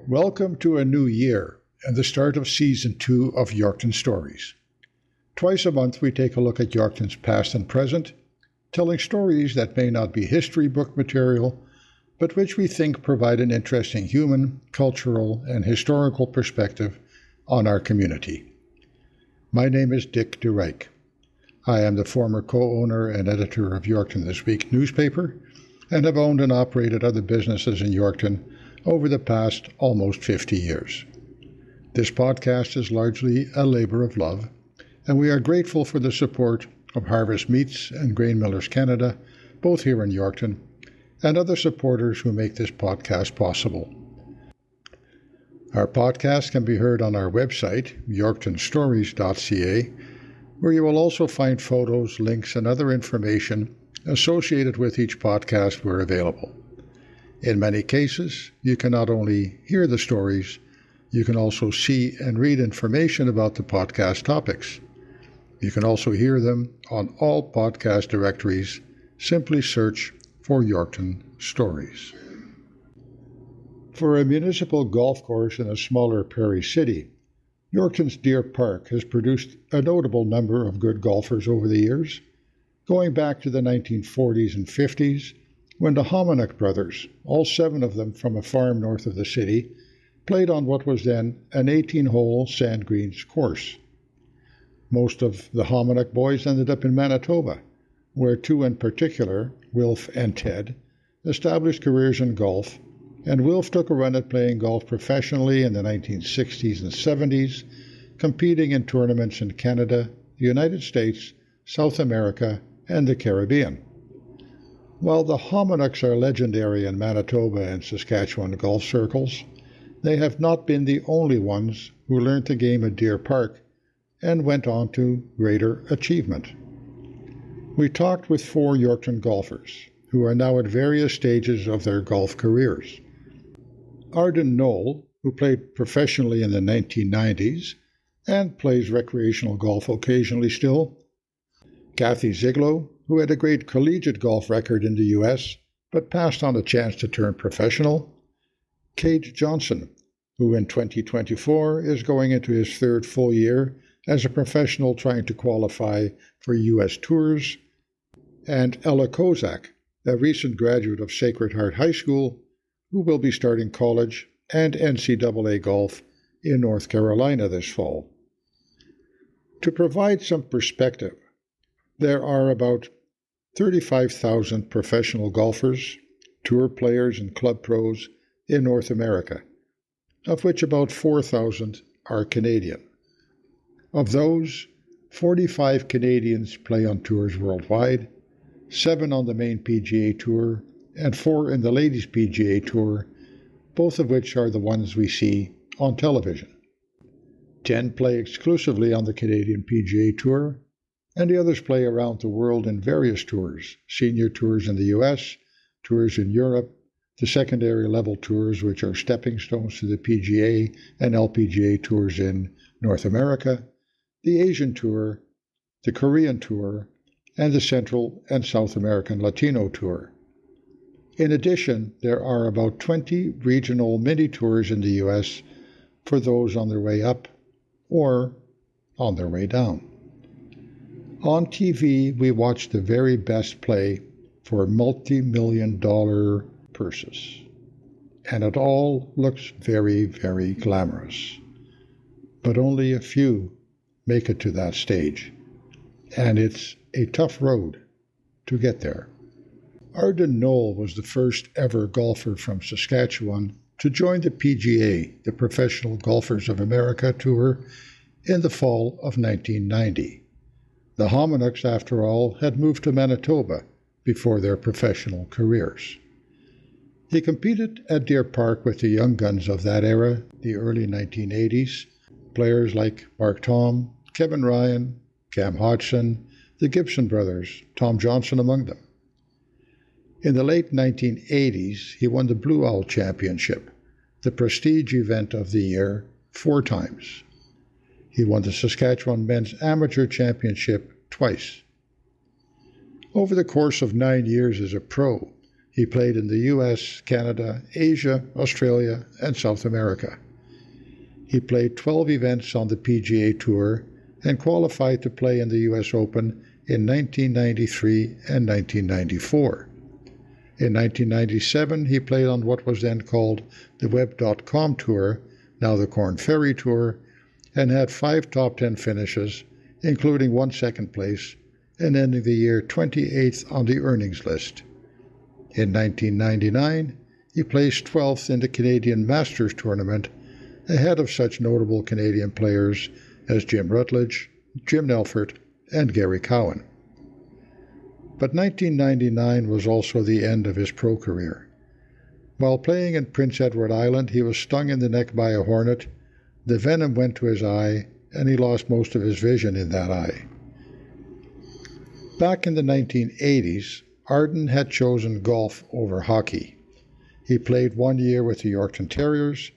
Welcome to a new year and the start of Season 2 of Yorkton Stories. Twice a month we take a look at Yorkton's past and present, telling stories that may not be history book material, but which we think provide an interesting human, cultural, and historical perspective on our community. My name is Dick DeRyck. I am the former co-owner and editor of Yorkton This Week newspaper, and have owned and operated other businesses in Yorkton over the past almost 50 years. This podcast is largely a labor of love, and we are grateful for the support of Harvest Meats and Grain Millers Canada, both here in Yorkton, and other supporters who make this podcast possible. Our podcast can be heard on our website, yorktonstories.ca, where you will also find photos, links, and other information associated with each podcast where available. In many cases, you can not only hear the stories, you can also see and read information about the podcast topics. You can also hear them on all podcast directories. Simply search for Yorkton Stories. For a municipal golf course in a smaller prairie city, Yorkton's Deer Park has produced a notable number of good golfers over the years, going back to the 1940s and 50s, when the Homonymous brothers, all 7 of them from a farm north of the city, played on what was then an 18-hole sand greens course. Most of the Homonymous boys ended up in Manitoba, where 2 in particular, Wilf and Ted, established careers in golf, and Wilf took a run at playing golf professionally in the 1960s and 70s, competing in tournaments in Canada, the United States, South America, and the Caribbean. While the Homonymous are legendary in Manitoba and Saskatchewan golf circles, they have not been the only ones who learned the game at Deer Park and went on to greater achievement. We talked with 4 Yorkton golfers who are now at various stages of their golf careers. Arden Knoll, who played professionally in the 1990s and plays recreational golf occasionally still. Kathy Ziglo, who had a great collegiate golf record in the U.S., but passed on a chance to turn professional. Kate Johnson, who in 2024 is going into his 3rd full year as a professional trying to qualify for U.S. tours. And Ella Kozak, a recent graduate of Sacred Heart High School, who will be starting college and NCAA golf in North Carolina this fall. To provide some perspective, there are about 35,000 professional golfers, tour players, and club pros in North America, of which about 4,000 are Canadian. Of those, 45 Canadians play on tours worldwide, 7 on the main PGA Tour, and 4 in the Ladies PGA Tour, both of which are the ones we see on television. 10 play exclusively on the Canadian PGA Tour, and the others play around the world in various tours, senior tours in the US, tours in Europe, the secondary level tours which are stepping stones to the PGA and LPGA tours in North America, the Asian Tour, the Korean Tour, and the Central and South American Latino Tour. In addition, there are about 20 regional mini-tours in the US for those on their way up or on their way down. On TV, we watch the very best play for multi-million-dollar purses. And it all looks very, very glamorous. But only a few make it to that stage. And it's a tough road to get there. Arden Knoll was the first ever golfer from Saskatchewan to join the PGA, the Professional Golfers of America Tour, in the fall of 1990. The Homonymous, after all, had moved to Manitoba before their professional careers. He competed at Deer Park with the young guns of that era, the early 1980s, players like Mark Tom, Kevin Ryan, Cam Hodgson, the Gibson brothers, Tom Johnson among them. In the late 1980s, he won the Blue Owl Championship, the prestige event of the year, 4 times. He won the Saskatchewan Men's Amateur Championship twice. Over the course of 9 years as a pro, He played in the US, Canada, Asia, Australia, and South America. He played 12 events on the PGA Tour and qualified to play in the US Open in 1993 and 1994. In 1997, he played on what was then called the Web.com Tour, now the Corn Ferry Tour, and had 5 top 10 finishes, including 1 second place, and ending the year 28th on the earnings list. In 1999, he placed 12th in the Canadian Masters Tournament, ahead of such notable Canadian players as Jim Rutledge, Jim Nelford, and Gary Cowan. But 1999 was also the end of his pro career. While playing in Prince Edward Island, he was stung in the neck by a hornet, the venom went to his eye, and he lost most of his vision in that eye. Back in the 1980s, Arden had chosen golf over hockey. He played 1 year with the Yorkton Terriers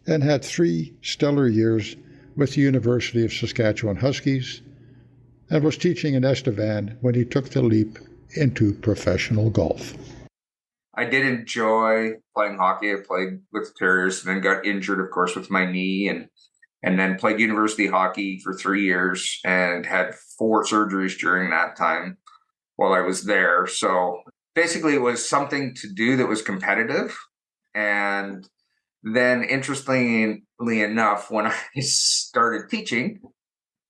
and had 3 stellar years with the University of Saskatchewan Huskies, and was teaching in Estevan when he took the leap into professional golf. I did enjoy playing hockey. I played with the Terriers and then got injured, of course, with my knee, and then played university hockey for 3 years and had 4 surgeries during that time while I was there. So basically it was something to do that was competitive. And then interestingly enough, when I started teaching,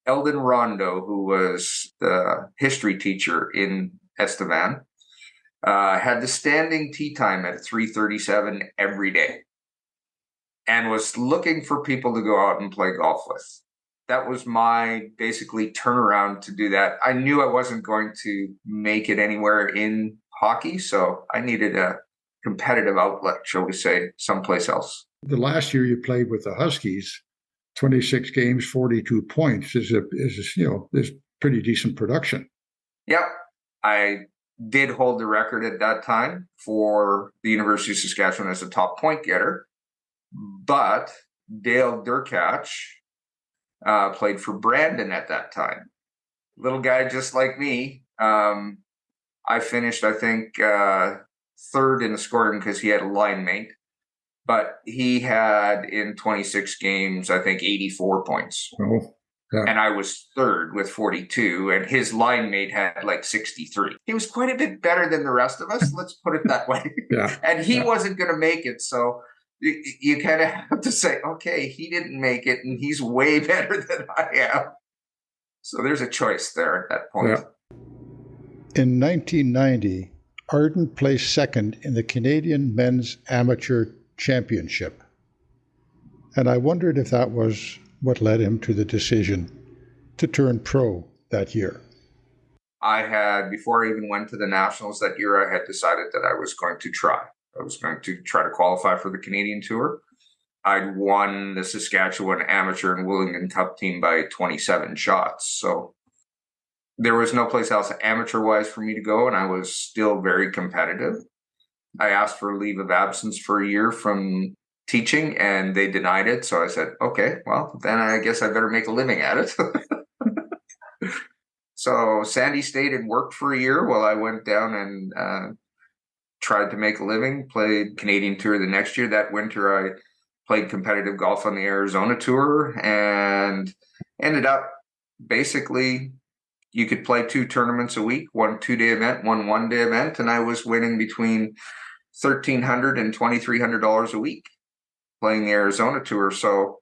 Eldon Rondo, who was the history teacher in Estevan, had the standing tee time at 3:37 every day and was looking for people to go out and play golf with. That was my basically turnaround to do that. I knew I wasn't going to make it anywhere in hockey, so I needed a competitive outlet, shall we say, someplace else. The last year you played with the Huskies, 26 games, 42 points is pretty decent production. Yep. I did hold the record at that time for the University of Saskatchewan as a top point getter, but Dale Durkach played for Brandon at that time. Little guy just like me. I finished, I think, third in the scoring because he had a line mate. But he had, in 26 games, I think, 84 points. Oh, yeah. And I was third with 42, and his line mate had like 63. He was quite a bit better than the rest of us, let's put it that way. Yeah. And he wasn't going to make it, so you kind of have to say, okay, he didn't make it, and he's way better than I am. So there's a choice there at that point. Yeah. In 1990, Arden placed second in the Canadian Men's Amateur Championship. And I wondered if that was what led him to the decision to turn pro that year. I had, before I even went to the Nationals that year, I had decided that I was going to try. I was going to try to qualify for the Canadian Tour. I'd won the Saskatchewan Amateur and Willingdon Cup team by 27 shots. So there was no place else amateur-wise for me to go, and I was still very competitive. I asked for a leave of absence for a year from teaching, and they denied it. So I said, okay, well, then I guess I better make a living at it. So Sandy stayed and worked for a year while I went down and tried to make a living, played Canadian Tour the next year. That winter, I played competitive golf on the Arizona Tour and ended up basically, you could play 2 tournaments a week, 1 2-day event, 1 1-day event, and I was winning between $1,300 and $2,300 a week playing the Arizona Tour. So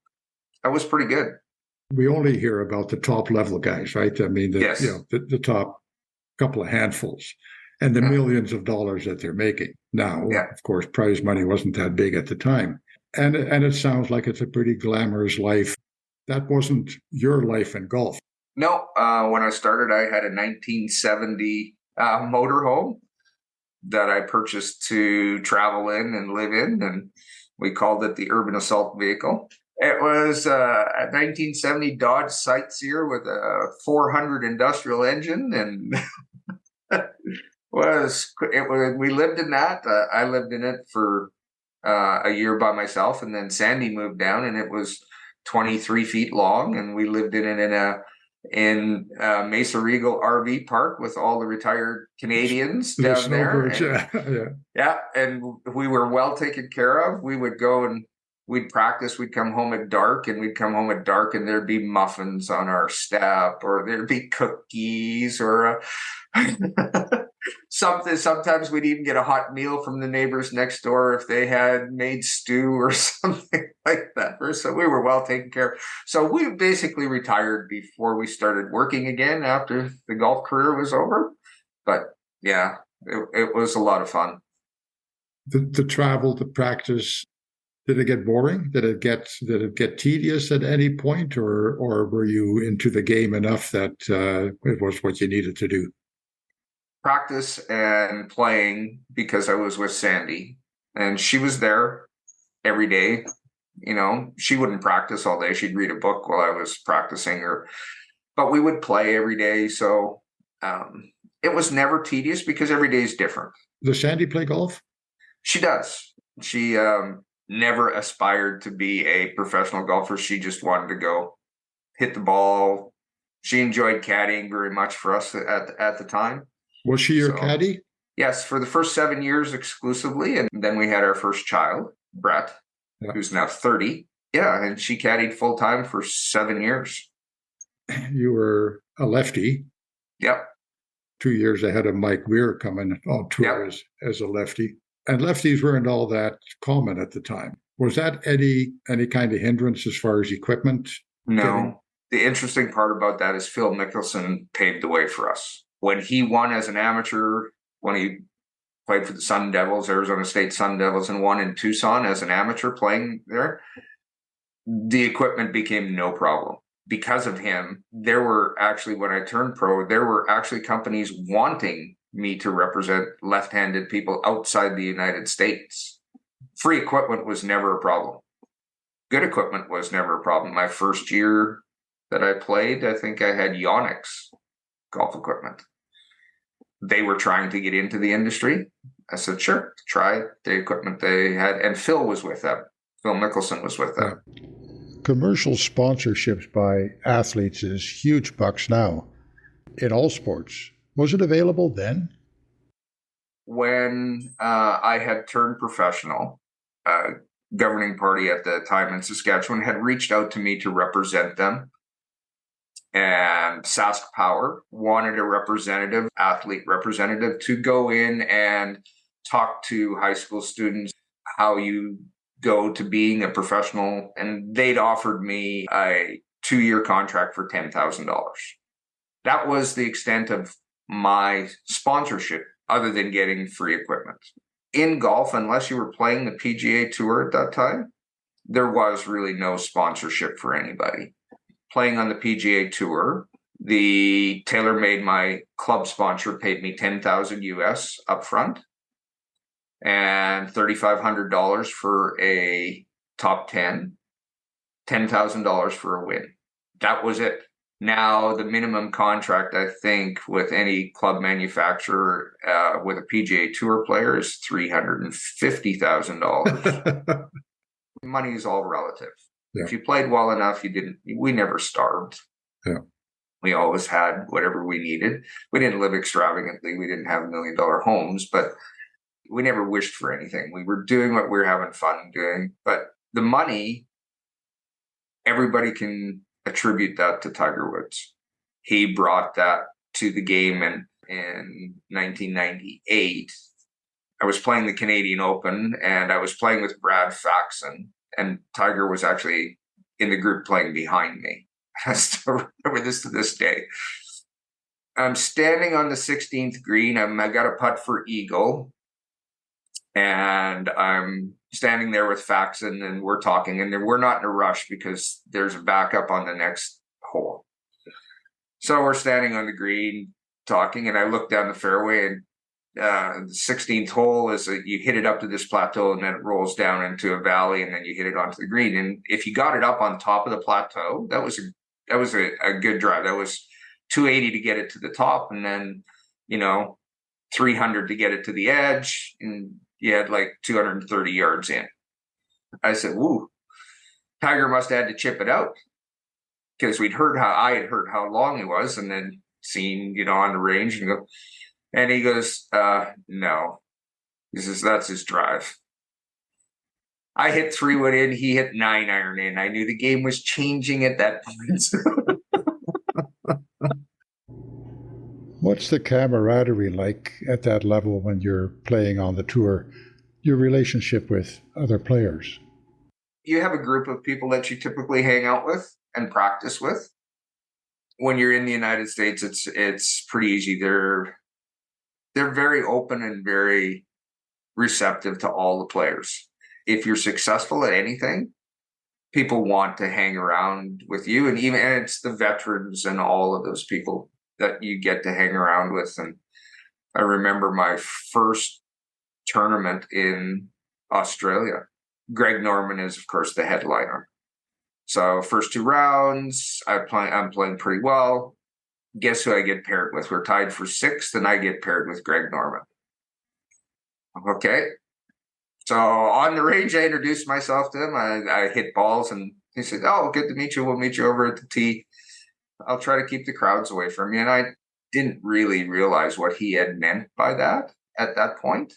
that was pretty good. We only hear about the top level guys, right? I mean, yes. The top couple of handfuls and the millions of dollars that they're making. Now, of course, prize money wasn't that big at the time. And it sounds like it's a pretty glamorous life. That wasn't your life in golf. No, when I started, I had a 1970 motorhome that I purchased to travel in and live in, and we called it the Urban Assault Vehicle. It was a 1970 Dodge Sightseer with a 400 industrial engine, and we lived in that. I lived in it for a year by myself, and then Sandy moved down, and it was 23 feet long, and we lived in it in Mesa Regal RV Park with all the retired Canadians The down there. snowbirds, And, yeah. yeah, and we were well taken care of. We would go and we'd practice. We'd come home at dark, and there'd be muffins on our step, or there'd be cookies, or something. Sometimes we'd even get a hot meal from the neighbors next door if they had made stew or something like that. So we were well taken care of. So we basically retired before we started working again after the golf career was over. But yeah, it was a lot of fun. The travel, the practice, did it get boring? Did it get tedious at any point, or were you into the game enough that it was what you needed to do? Practice and playing, because I was with Sandy, and she was there every day. She wouldn't practice all day. She'd read a book while I was practicing, but we would play every day. So it was never tedious because every day is different. Does Sandy play golf? She does. She never aspired to be a professional golfer. She just wanted to go hit the ball. She enjoyed caddying very much for us at the time. Was she your caddy? Yes, for the first 7 years exclusively. And then we had our first child, Brett, who's now 30. Yeah, and she caddied full time for 7 years. You were a lefty. Yep. 2 years ahead of Mike Weir coming on tour as a lefty. And lefties weren't all that common at the time. Was that any kind of hindrance as far as equipment? No. The interesting part about that is Phil Mickelson paved the way for us. When he won as an amateur, when he played for the Sun Devils, Arizona State Sun Devils, and won in Tucson as an amateur playing there, the equipment became no problem. Because of him, there were actually, when I turned pro, there were actually companies wanting me to represent left-handed people outside the United States. Free equipment was never a problem. Good equipment was never a problem. My first year that I played, I think I had Yonex golf equipment. They were trying to get into the industry. I said, sure, try the equipment they had. And Phil was with them. Phil Mickelson was with them. Commercial sponsorships by athletes is huge bucks now in all sports. Was it available then? When I had turned professional, governing party at the time in Saskatchewan had reached out to me to represent them. And Sask Power wanted a athlete representative, to go in and talk to high school students how you go to being a professional. And they'd offered me a 2-year contract for $10,000. That was the extent of my sponsorship, other than getting free equipment. In golf, unless you were playing the PGA Tour at that time, there was really no sponsorship for anybody. Playing on the PGA Tour, the TaylorMade, my club sponsor, paid me $10,000 US up front and $3,500 for a top 10, $10,000 for a win. That was it. Now, the minimum contract, I think, with any club manufacturer with a PGA Tour player is $350,000. Money is all relative. Yeah. If you played well enough, we never starved. Yeah. We always had whatever we needed. We didn't live extravagantly. We didn't have $1 million homes, but we never wished for anything. We were doing what we were having fun doing. But the money, everybody can attribute that to Tiger Woods. He brought that to the game in 1998. I was playing the Canadian Open, and I was playing with Brad Faxon, and Tiger was actually in the group playing behind me. I still remember this to this day. I'm standing on the 16th green. I got a putt for eagle, and I'm standing there with Faxon, and we're talking, and we're not in a rush because there's a backup on the next hole. So we're standing on the green talking, and I look down the fairway, and the 16th hole is you hit it up to this plateau, and then it rolls down into a valley, and then you hit it onto the green. And if you got it up on top of the plateau, that was a good drive. That was 280 to get it to the top, and then 300 to get it to the edge, and you had like 230 yards in. I said, "Woo, Tiger must have had to chip it out." because I had heard how long he was, and then seen, on the range, and he goes, no. He says, that's his drive. I hit 3-wood in, he hit 9-iron in. I knew the game was changing at that point. What's the camaraderie like at that level when you're playing on the tour? Your relationship with other players? You have a group of people that you typically hang out with and practice with. When you're in the United States, it's pretty easy. They're very open and very receptive to all the players. If you're successful at anything, people want to hang around with you, and it's the veterans and all of those people that you get to hang around with. And I remember my first tournament in Australia. Greg Norman is, of course, the headliner. So first 2 rounds, I'm playing pretty well. Guess who I get paired with? We're tied for 6th, and I get paired with Greg Norman. Okay. So on the range, I introduced myself to him. I hit balls, and he said, oh, good to meet you. We'll meet you over at the tee. I'll try to keep the crowds away from you. And I didn't really realize what he had meant by that at that point.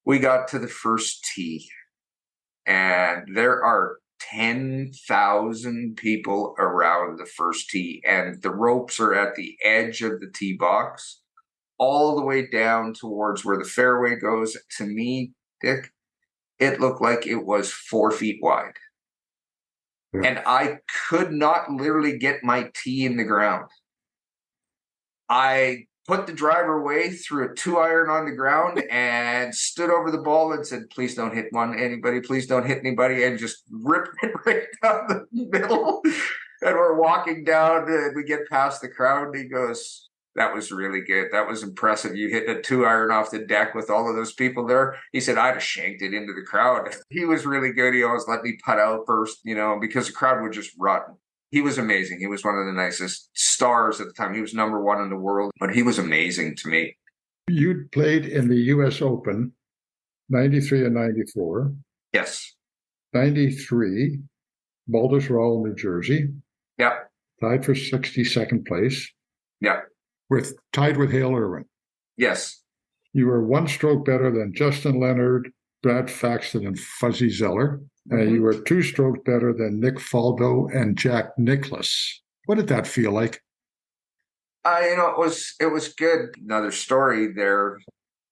We got to the first tee, and there are 10,000 people around the first tee, and the ropes are at the edge of the tee box, all the way down towards where the fairway goes. To me, Dick, it looked like it was 4 feet wide. Yeah. And I could not literally get my tee in the ground. I put the driver away, threw a 2-iron on the ground, and stood over the ball and said, please don't hit anybody, please don't hit anybody, and just ripped it right down the middle. And we're walking down, and we get past the crowd, and he goes, that was really good. That was impressive. You hit a 2-iron off the deck with all of those people there. He said, I'd have shanked it into the crowd. He was really good. He always let me putt out first, because the crowd would just run. He was amazing. He was one of the nicest stars at the time. He was number 1 in the world, but he was amazing to me. You'd played in the U.S. Open, 93 and 94. Yes. 93, Baltusrol, New Jersey. Yep. Tied for 62nd place. Yep. Tied with Hale Irwin. Yes. You were 1 stroke better than Justin Leonard, Brad Faxon, and Fuzzy Zeller. Mm-hmm. You were 2 strokes better than Nick Faldo and Jack Nicklaus. What did that feel like? It was good. Another story there.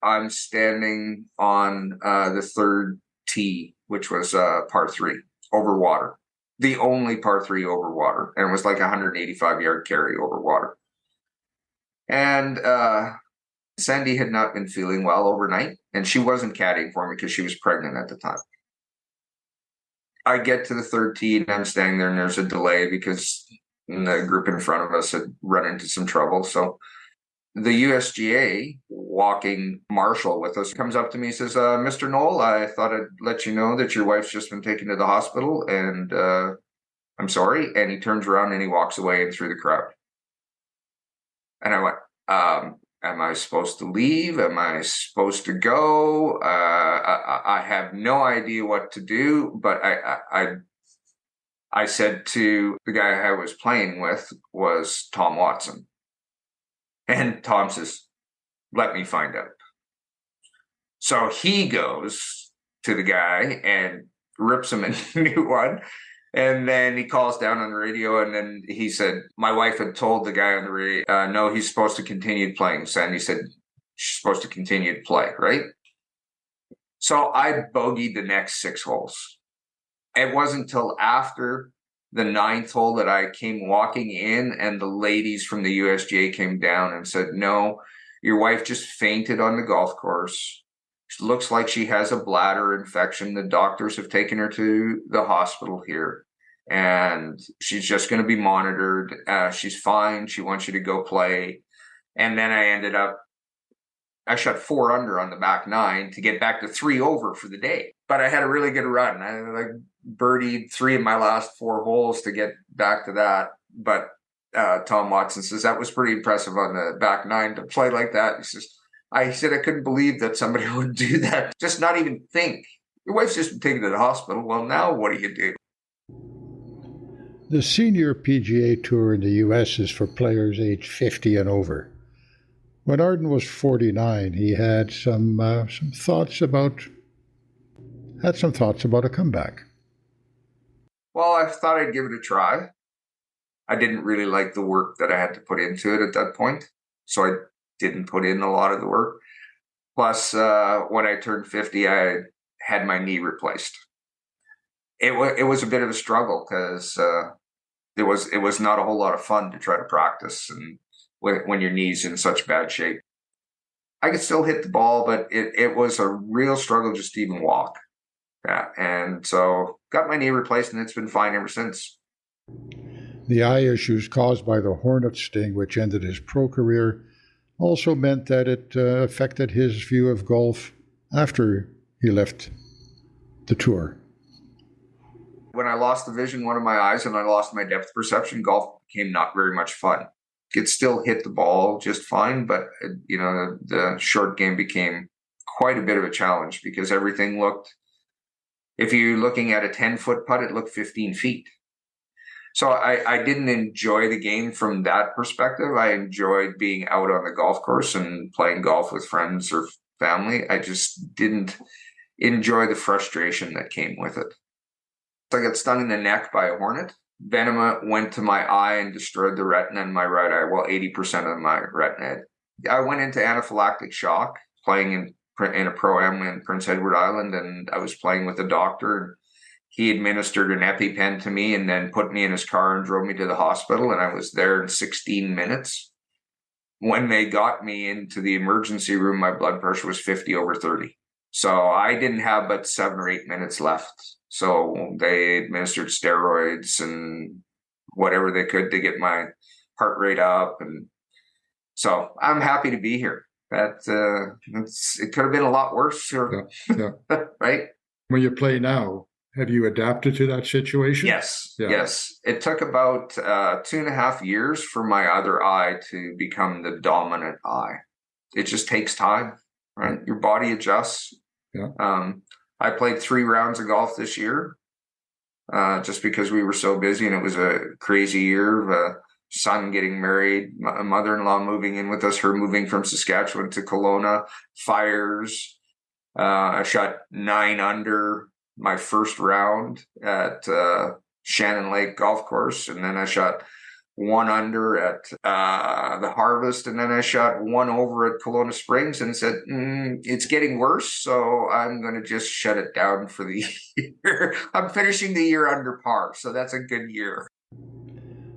I'm standing on the 3rd tee, which was par 3 over water. The only par 3 over water. And it was like a 185-yard carry over water. And Sandy had not been feeling well overnight, and she wasn't caddying for me because she was pregnant at the time. I get to the 3rd tee, and I'm standing there, and there's a delay because the group in front of us had run into some trouble. So the USGA walking marshal with us comes up to me and says, Mr. Knoll, I thought I'd let you know that your wife's just been taken to the hospital, and I'm sorry. And he turns around and he walks away and through the crowd. And I went, am I supposed to leave? Am I supposed to go? I have no idea what to do, but I said to the guy I was playing with was Tom Watson. And Tom says, let me find out. So he goes to the guy and rips him a new one. And then he calls down on the radio, and then he said, my wife had told the guy on the radio, no, he's supposed to continue playing. Sandy said, she's supposed to continue to play, right? So I bogeyed the next 6 holes. It wasn't until after the 9th hole that I came walking in, and the ladies from the USGA came down and said, no, your wife just fainted on the golf course. It looks like she has a bladder infection. The doctors have taken her to the hospital here, and she's just going to be monitored. She's fine. She wants you to go play. And then I shot 4 under on the back 9 to get back to 3 over for the day. But I had a really good run. I birdied 3 of my last 4 holes to get back to that. But Tom Watson says that was pretty impressive on the back 9 to play like that. I said I couldn't believe that somebody would do that. Just not even think. Your wife's just been taken to the hospital. Well, now what do you do? The senior PGA Tour in the U.S. is for players aged 50 and over. When Arden was 49, he had some thoughts about a comeback. Well, I thought I'd give it a try. I didn't really like the work that I had to put into it at that point, so I didn't put in a lot of the work. Plus, when I turned 50, I had my knee replaced. It was a bit of a struggle because it was not a whole lot of fun to try to practice, and when your knee's in such bad shape. I could still hit the ball, but it was a real struggle just to even walk. Yeah, and so got my knee replaced, and it's been fine ever since. The eye issues caused by the hornet sting, which ended his pro career, also meant that it affected his view of golf after he left the tour. When I lost the vision in one of my eyes and I lost my depth perception, golf became not very much fun. Could still hit the ball just fine, but the short game became quite a bit of a challenge because everything looked, if you're looking at a 10-foot putt, it looked 15 feet. So I didn't enjoy the game from that perspective. I enjoyed being out on the golf course and playing golf with friends or family. I just didn't enjoy the frustration that came with it. I got stung in the neck by a hornet. Venom went to my eye and destroyed the retina in my right eye. Well, 80% of my retina. I went into anaphylactic shock playing in a pro-am in Prince Edward Island, and I was playing with a doctor. He administered an EpiPen to me and then put me in his car and drove me to the hospital, and I was there in 16 minutes. When they got me into the emergency room, my blood pressure was 50/30. So I didn't have but 7 or 8 minutes left. So they administered steroids and whatever they could to get my heart rate up. And so I'm happy to be here. It could have been a lot worse. Yeah. Right? When you play now, have you adapted to that situation? Yes. Yeah. Yes. It took about 2.5 years for my other eye to become the dominant eye. It just takes time, right? Your body adjusts. Yeah. I played 3 rounds of golf this year just because we were so busy, and it was a crazy year. Son getting married, mother-in-law moving in with us, her moving from Saskatchewan to Kelowna, fires. I shot 9 under my first round at Shannon Lake Golf Course, and then I shot 1 under at the Harvest, and then I shot 1 over at Kelowna Springs, and said, it's getting worse, so I'm going to just shut it down for the year. I'm finishing the year under par, so that's a good year.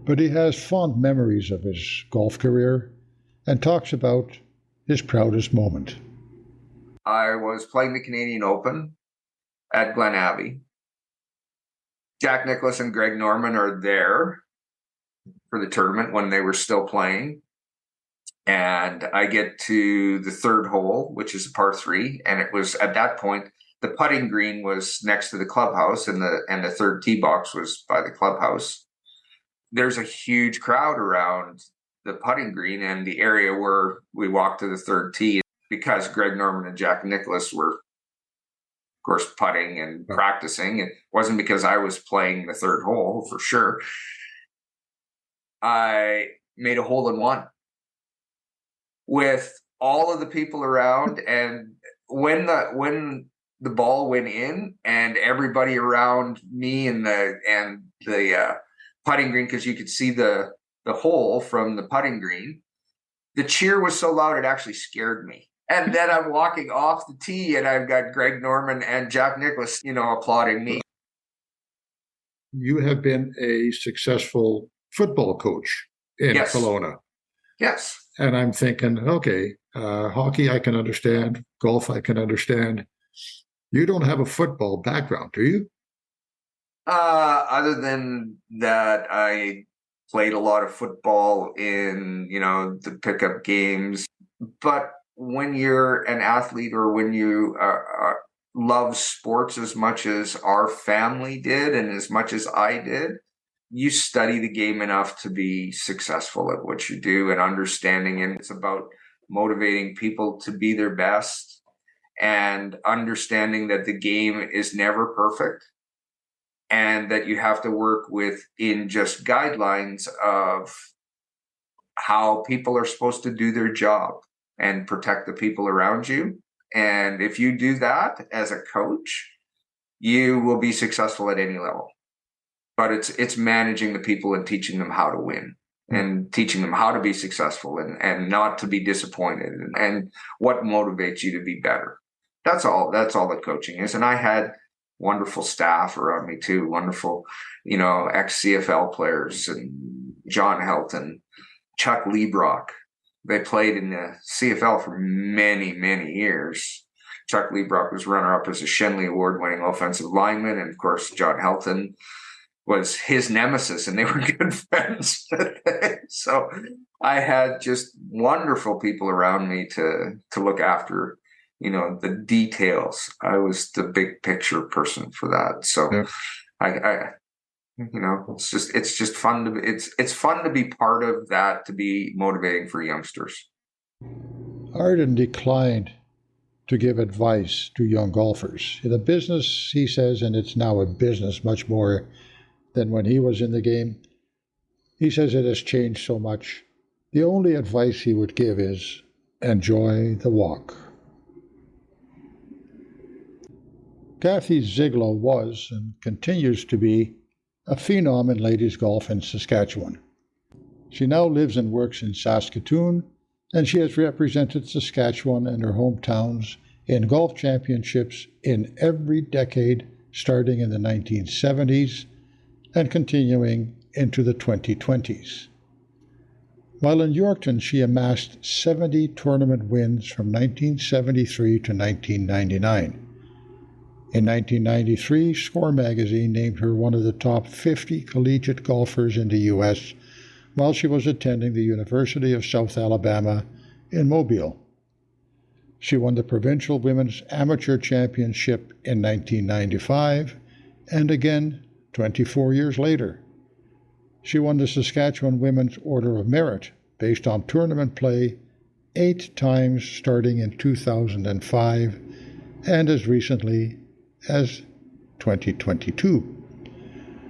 But he has fond memories of his golf career and talks about his proudest moment. I was playing the Canadian Open at Glen Abbey. Jack Nicklaus and Greg Norman are there for the tournament when they were still playing. And I get to the 3rd hole, which is a par 3. And it was at that point, the putting green was next to the clubhouse, and the 3rd tee box was by the clubhouse. There's a huge crowd around the putting green and the area where we walked to the 3rd tee, because Greg Norman and Jack Nicklaus were, of course, putting and practicing. It wasn't because I was playing the 3rd hole, for sure. I made a hole-in-one with all of the people around, and when the ball went in, and everybody around me and the putting green, because you could see the hole from the putting green, the cheer was so loud it actually scared me. And then I'm walking off the tee, and I've got Greg Norman and Jack Nicklaus, applauding me. You have been a successful football coach in Kelowna. Yes. And I'm thinking, okay, hockey I can understand, golf I can understand. You don't have a football background, do you? Other than that, I played a lot of football in, the pickup games. But when you're an athlete, or when you love sports as much as our family did and as much as I did, you study the game enough to be successful at what you do, and understanding. And it's about motivating people to be their best, and understanding that the game is never perfect. and that you have to work within just guidelines of how people are supposed to do their job and protect the people around you. And if you do that as a coach, you will be successful at any level. But it's managing the people and teaching them how to win and teaching them how to be successful and not to be disappointed and what motivates you to be better. That's all that coaching is. And I had wonderful staff around me too, wonderful, ex-CFL players, and John Helton, Chuck Liebrock. They played in the CFL for many, many years. Chuck Liebrock was runner-up as a Shenley Award-winning offensive lineman, and of course, John Helton was his nemesis, and they were good friends. So I had just wonderful people around me to look after, the details. I was the big picture person for that. So yeah. It's just fun it's fun to be part of that, to be motivating for youngsters. Arden declined to give advice to young golfers. In a business, he says, and it's now a business much more than when he was in the game, he says it has changed so much. The only advice he would give is enjoy the walk. Kathy Ziegler was and continues to be a phenom in ladies golf in Saskatchewan. She now lives and works in Saskatoon, and she has represented Saskatchewan and her hometowns in golf championships in every decade, starting in the 1970s and continuing into the 2020s. While in Yorkton, she amassed 70 tournament wins from 1973 to 1999. In 1993, Score magazine named her one of the top 50 collegiate golfers in the U.S. while she was attending the University of South Alabama in Mobile. She won the Provincial Women's Amateur Championship in 1995 and again 24 years later. She won the Saskatchewan Women's Order of Merit based on tournament play 8 times starting in 2005 and as recently as 2022.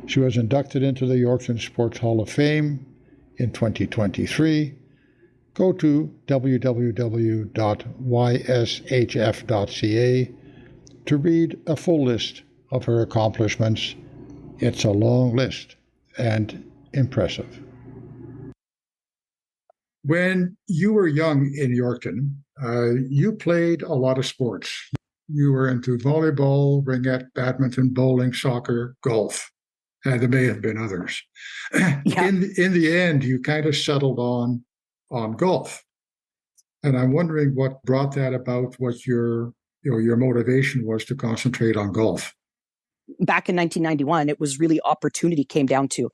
She was inducted into the Yorkton Sports Hall of Fame in 2023. Go to www.ysHF.ca to read a full list of her accomplishments. It's a long list and impressive. When you were young in Yorkton, you played a lot of sports. You were into volleyball, ringette, badminton, bowling, soccer, golf, and there may have been others. Yeah. In the end, you kind of settled on golf, and I'm wondering what brought that about. What your motivation was to concentrate on golf. Back in 1991, it was really opportunity came down to.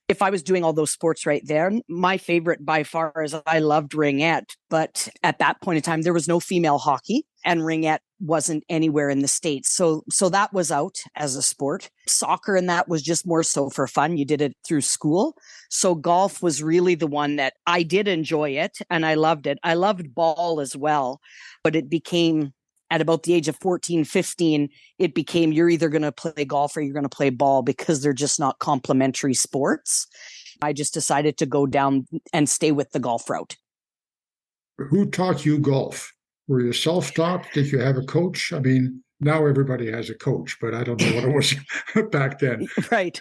If I was doing all those sports right there, my favorite by far is I loved ringette. But at that point in time, there was no female hockey and ringette wasn't anywhere in the States. So that was out as a sport. Soccer and that was just more so for fun. You did it through school. So golf was really the one that I did enjoy it and I loved it. I loved ball as well, but it became at about the age of 14, 15, it became you're either going to play golf or you're going to play ball because they're just not complementary sports. I just decided to go down and stay with the golf route. Who taught you golf? Were you self-taught? Did you have a coach? I mean, now everybody has a coach, but I don't know what it was back then. Right.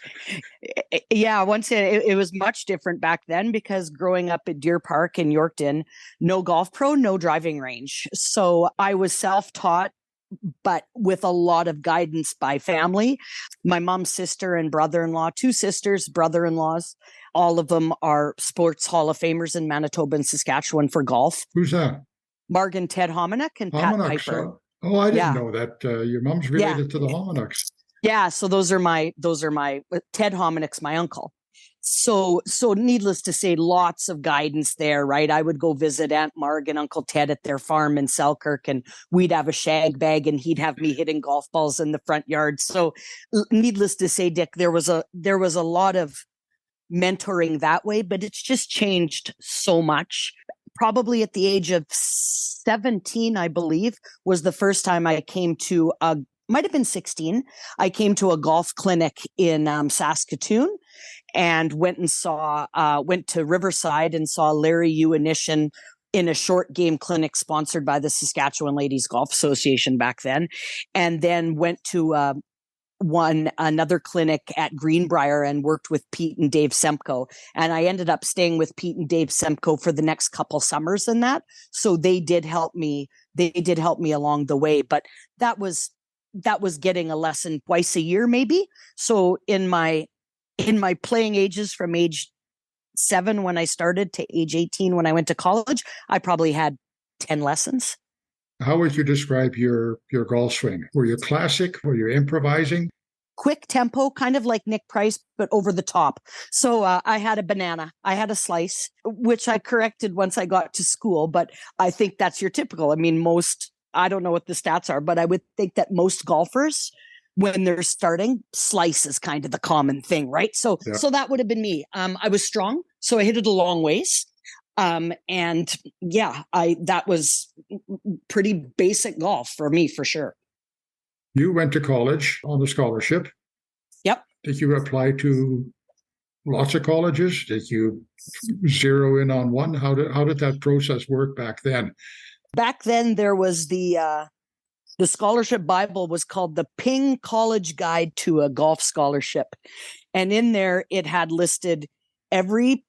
Yeah, once it was much different back then because growing up at Deer Park in Yorkton, no golf pro, no driving range. So I was self-taught, but with a lot of guidance by family. My mom's sister and brother-in-law, 2 sisters, brother-in-laws, all of them are sports Hall of Famers in Manitoba and Saskatchewan for golf. Who's that? Marg and Ted Hominick and Pat Piper. I didn't know that. Your mom's related to the Hominicks. Yeah, so those are my Ted Hominick's my uncle. So needless to say, lots of guidance there, right? I would go visit Aunt Marg and Uncle Ted at their farm in Selkirk, and we'd have a shag bag, and he'd have me hitting golf balls in the front yard. So, needless to say, Dick, there was a lot of mentoring that way, but it's just changed so much. Probably at the age of 17, I believe, was the first time I came to a might have been 16. I came to a golf clinic in Saskatoon and went to Riverside and saw Larry Uinishin in a short game clinic sponsored by the Saskatchewan Ladies Golf Association back then. And then went to another clinic at Greenbrier and worked with Pete and Dave Semko. And I ended up staying with Pete and Dave Semko for the next couple summers in that. So they did help me. They did help me along the way, but that was getting a lesson twice a year, maybe. So in my playing ages from age 7 when I started to age 18 when I went to college, I probably had 10 lessons. How would you describe your golf swing? Were you classic? Were you improvising? Quick tempo, kind of like Nick Price, but over the top. So I had a banana. I had a slice, which I corrected once I got to school. But I think that's your typical. I mean, I don't know what the stats are, but I would think that most golfers, when they're starting, slice is kind of the common thing, right? So that would have been me. I was strong, so I hit it a long ways. And yeah, that was pretty basic golf for me, for sure. You went to college on a scholarship. Yep. Did you apply to lots of colleges? Did you zero in on one? How did that process work back then? Back then, there was the scholarship Bible was called the Ping College Guide to a Golf Scholarship. And in there, it had listed every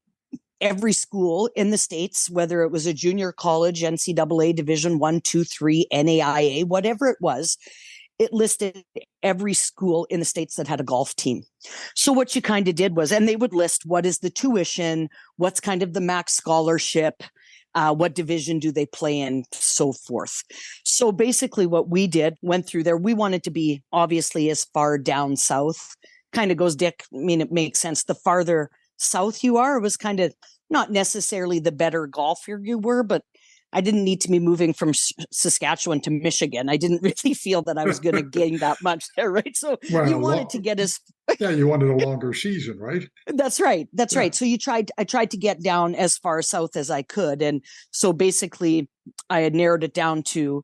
school in the States, whether it was a junior college, NCAA, Division 1, 2, 3, NAIA, whatever it was. It listed every school in the States that had a golf team. So what you kind of did was, and they would list what is the tuition, what's kind of the max scholarship, what division do they play in, so forth. So basically what we did, went through there, we wanted to be obviously as far down south, kind of goes, Dick, I mean, it makes sense. The farther south you are, it was kind of not necessarily the better golfer you were, but I didn't need to be moving from Saskatchewan to Michigan. I didn't really feel that I was going to gain that much there, right? So you wanted to get as you wanted a longer season, right? That's right. That's right. So I tried to get down as far south as I could, and so basically I had narrowed it down to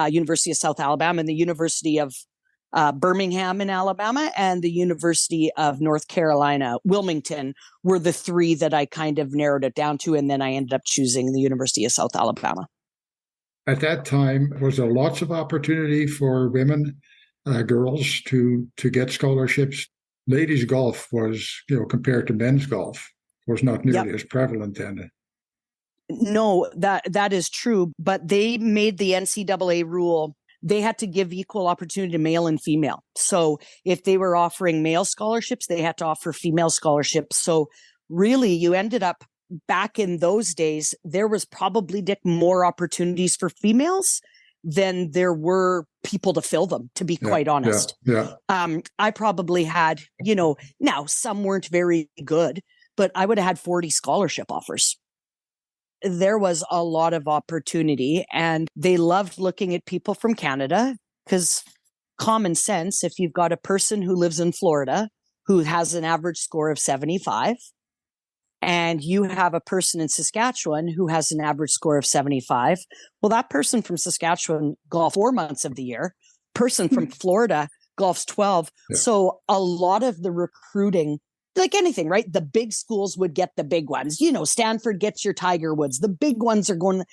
University of South Alabama and the University of Birmingham in Alabama and the University of North Carolina, Wilmington, were the three that I kind of narrowed it down to. And then I ended up choosing the University of South Alabama. At that time, was there lots of opportunity for women, girls to get scholarships? Ladies golf was, compared to men's golf, was not nearly as prevalent then. No, that is true. But they made the NCAA rule. They had to give equal opportunity to male and female. So if they were offering male scholarships, they had to offer female scholarships. So really, you ended up back in those days, there was probably, Dick, more opportunities for females than there were people to fill them, to be quite honest. I probably had, now some weren't very good, but I would have had 40 scholarship offers. There was a lot of opportunity, and they loved looking at people from Canada because common sense, if you've got a person who lives in Florida who has an average score of 75, and you have a person in Saskatchewan who has an average score of 75, well, that person from Saskatchewan golfs 4 months of the year. Person from Florida golfs 12. Yeah. So a lot of the recruiting, like anything, right? The big schools would get the big ones. Stanford gets your Tiger Woods. The big ones are going,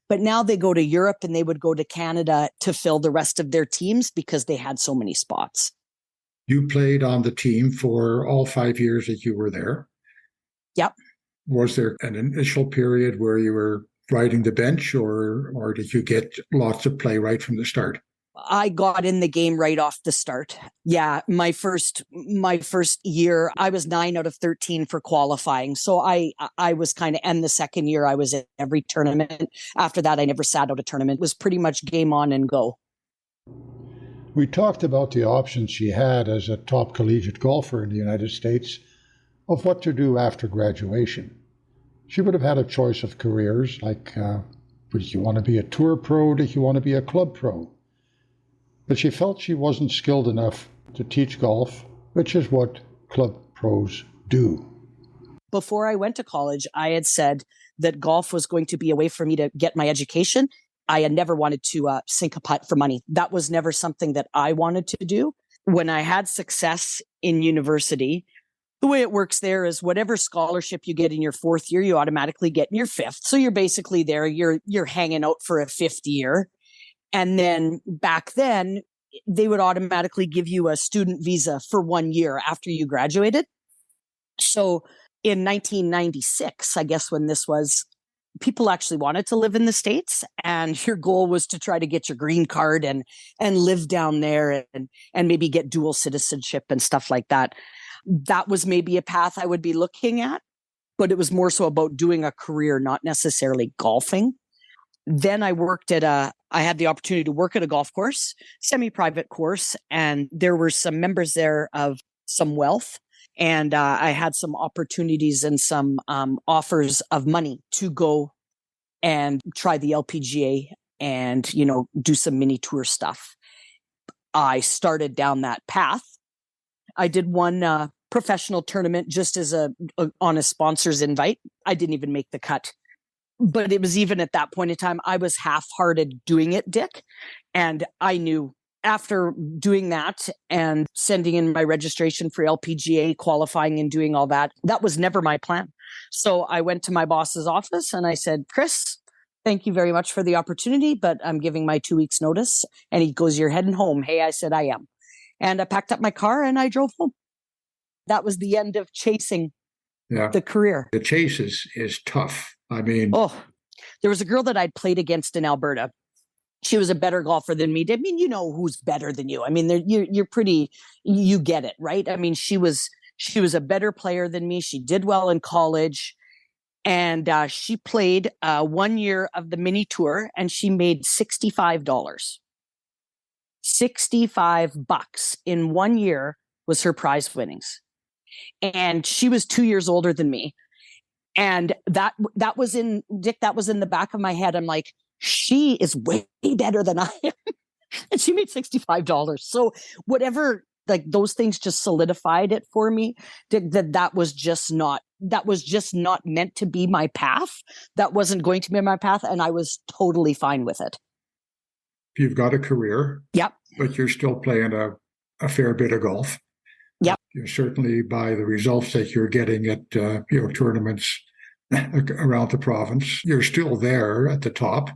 but now they go to Europe and they would go to Canada to fill the rest of their teams because they had so many spots. You played on the team for all 5 years that you were there. Yep. Was there an initial period where you were riding the bench or did you get lots of play right from the start? I got in the game right off the start. Yeah, my first year, I was 9 out of 13 for qualifying. So I was kind of, and the second year I was in every tournament. After that, I never sat out a tournament. It was pretty much game on and go. We talked about the options she had as a top collegiate golfer in the United States of what to do after graduation. She would have had a choice of careers like, did you want to be a tour pro? Did you want to be a club pro? But she felt she wasn't skilled enough to teach golf, which is what club pros do. Before I went to college, I had said that golf was going to be a way for me to get my education I had never wanted to sink a putt for money. That was never something that I wanted to do. When I had success in university, the way it works there is whatever scholarship you get in your fourth year, you automatically get in your fifth. So you're basically there, you're hanging out for a fifth year. And then back then, they would automatically give you a student visa for 1 year after you graduated. So in 1996, I guess when this was, people actually wanted to live in the States, and your goal was to try to get your green card and live down there and maybe get dual citizenship and stuff like that. That was maybe a path I would be looking at, but it was more so about doing a career, not necessarily golfing. Then I had the opportunity to work at a golf course, semi-private course, and there were some members there of some wealth. And I had some opportunities and some offers of money to go and try the LPGA and, do some mini tour stuff. I started down that path. I did one professional tournament just as on a sponsor's invite. I didn't even make the cut. But it was even at that point in time, I was half-hearted doing it, Dick. And I knew after doing that and sending in my registration for LPGA, qualifying and doing all that, that was never my plan. So I went to my boss's office and I said, Chris, thank you very much for the opportunity, but I'm giving my 2 weeks notice. And he goes, you're heading home. Hey, I said, I am. And I packed up my car and I drove home. That was the end of chasing the career. The chase is tough. I mean, there was a girl that I'd played against in Alberta. She was a better golfer than me. I mean, you know who's better than you. I mean, you're pretty, you get it, right? I mean, she was a better player than me. She did well in college. And she played 1 year of the mini tour and she made $65. $65 in 1 year was her prize winnings. And she was 2 years older than me. And that was in, Dick, that was in the back of my head. I'm like, she is way better than I am. And she made $65. So whatever, like those things just solidified it for me, Dick, that was just not meant to be my path. That wasn't going to be my path. And I was totally fine with it. You've got a career. Yep. But you're still playing a fair bit of golf. Yep. You're certainly, by the results that you're getting at tournaments around the province, you're still there at the top.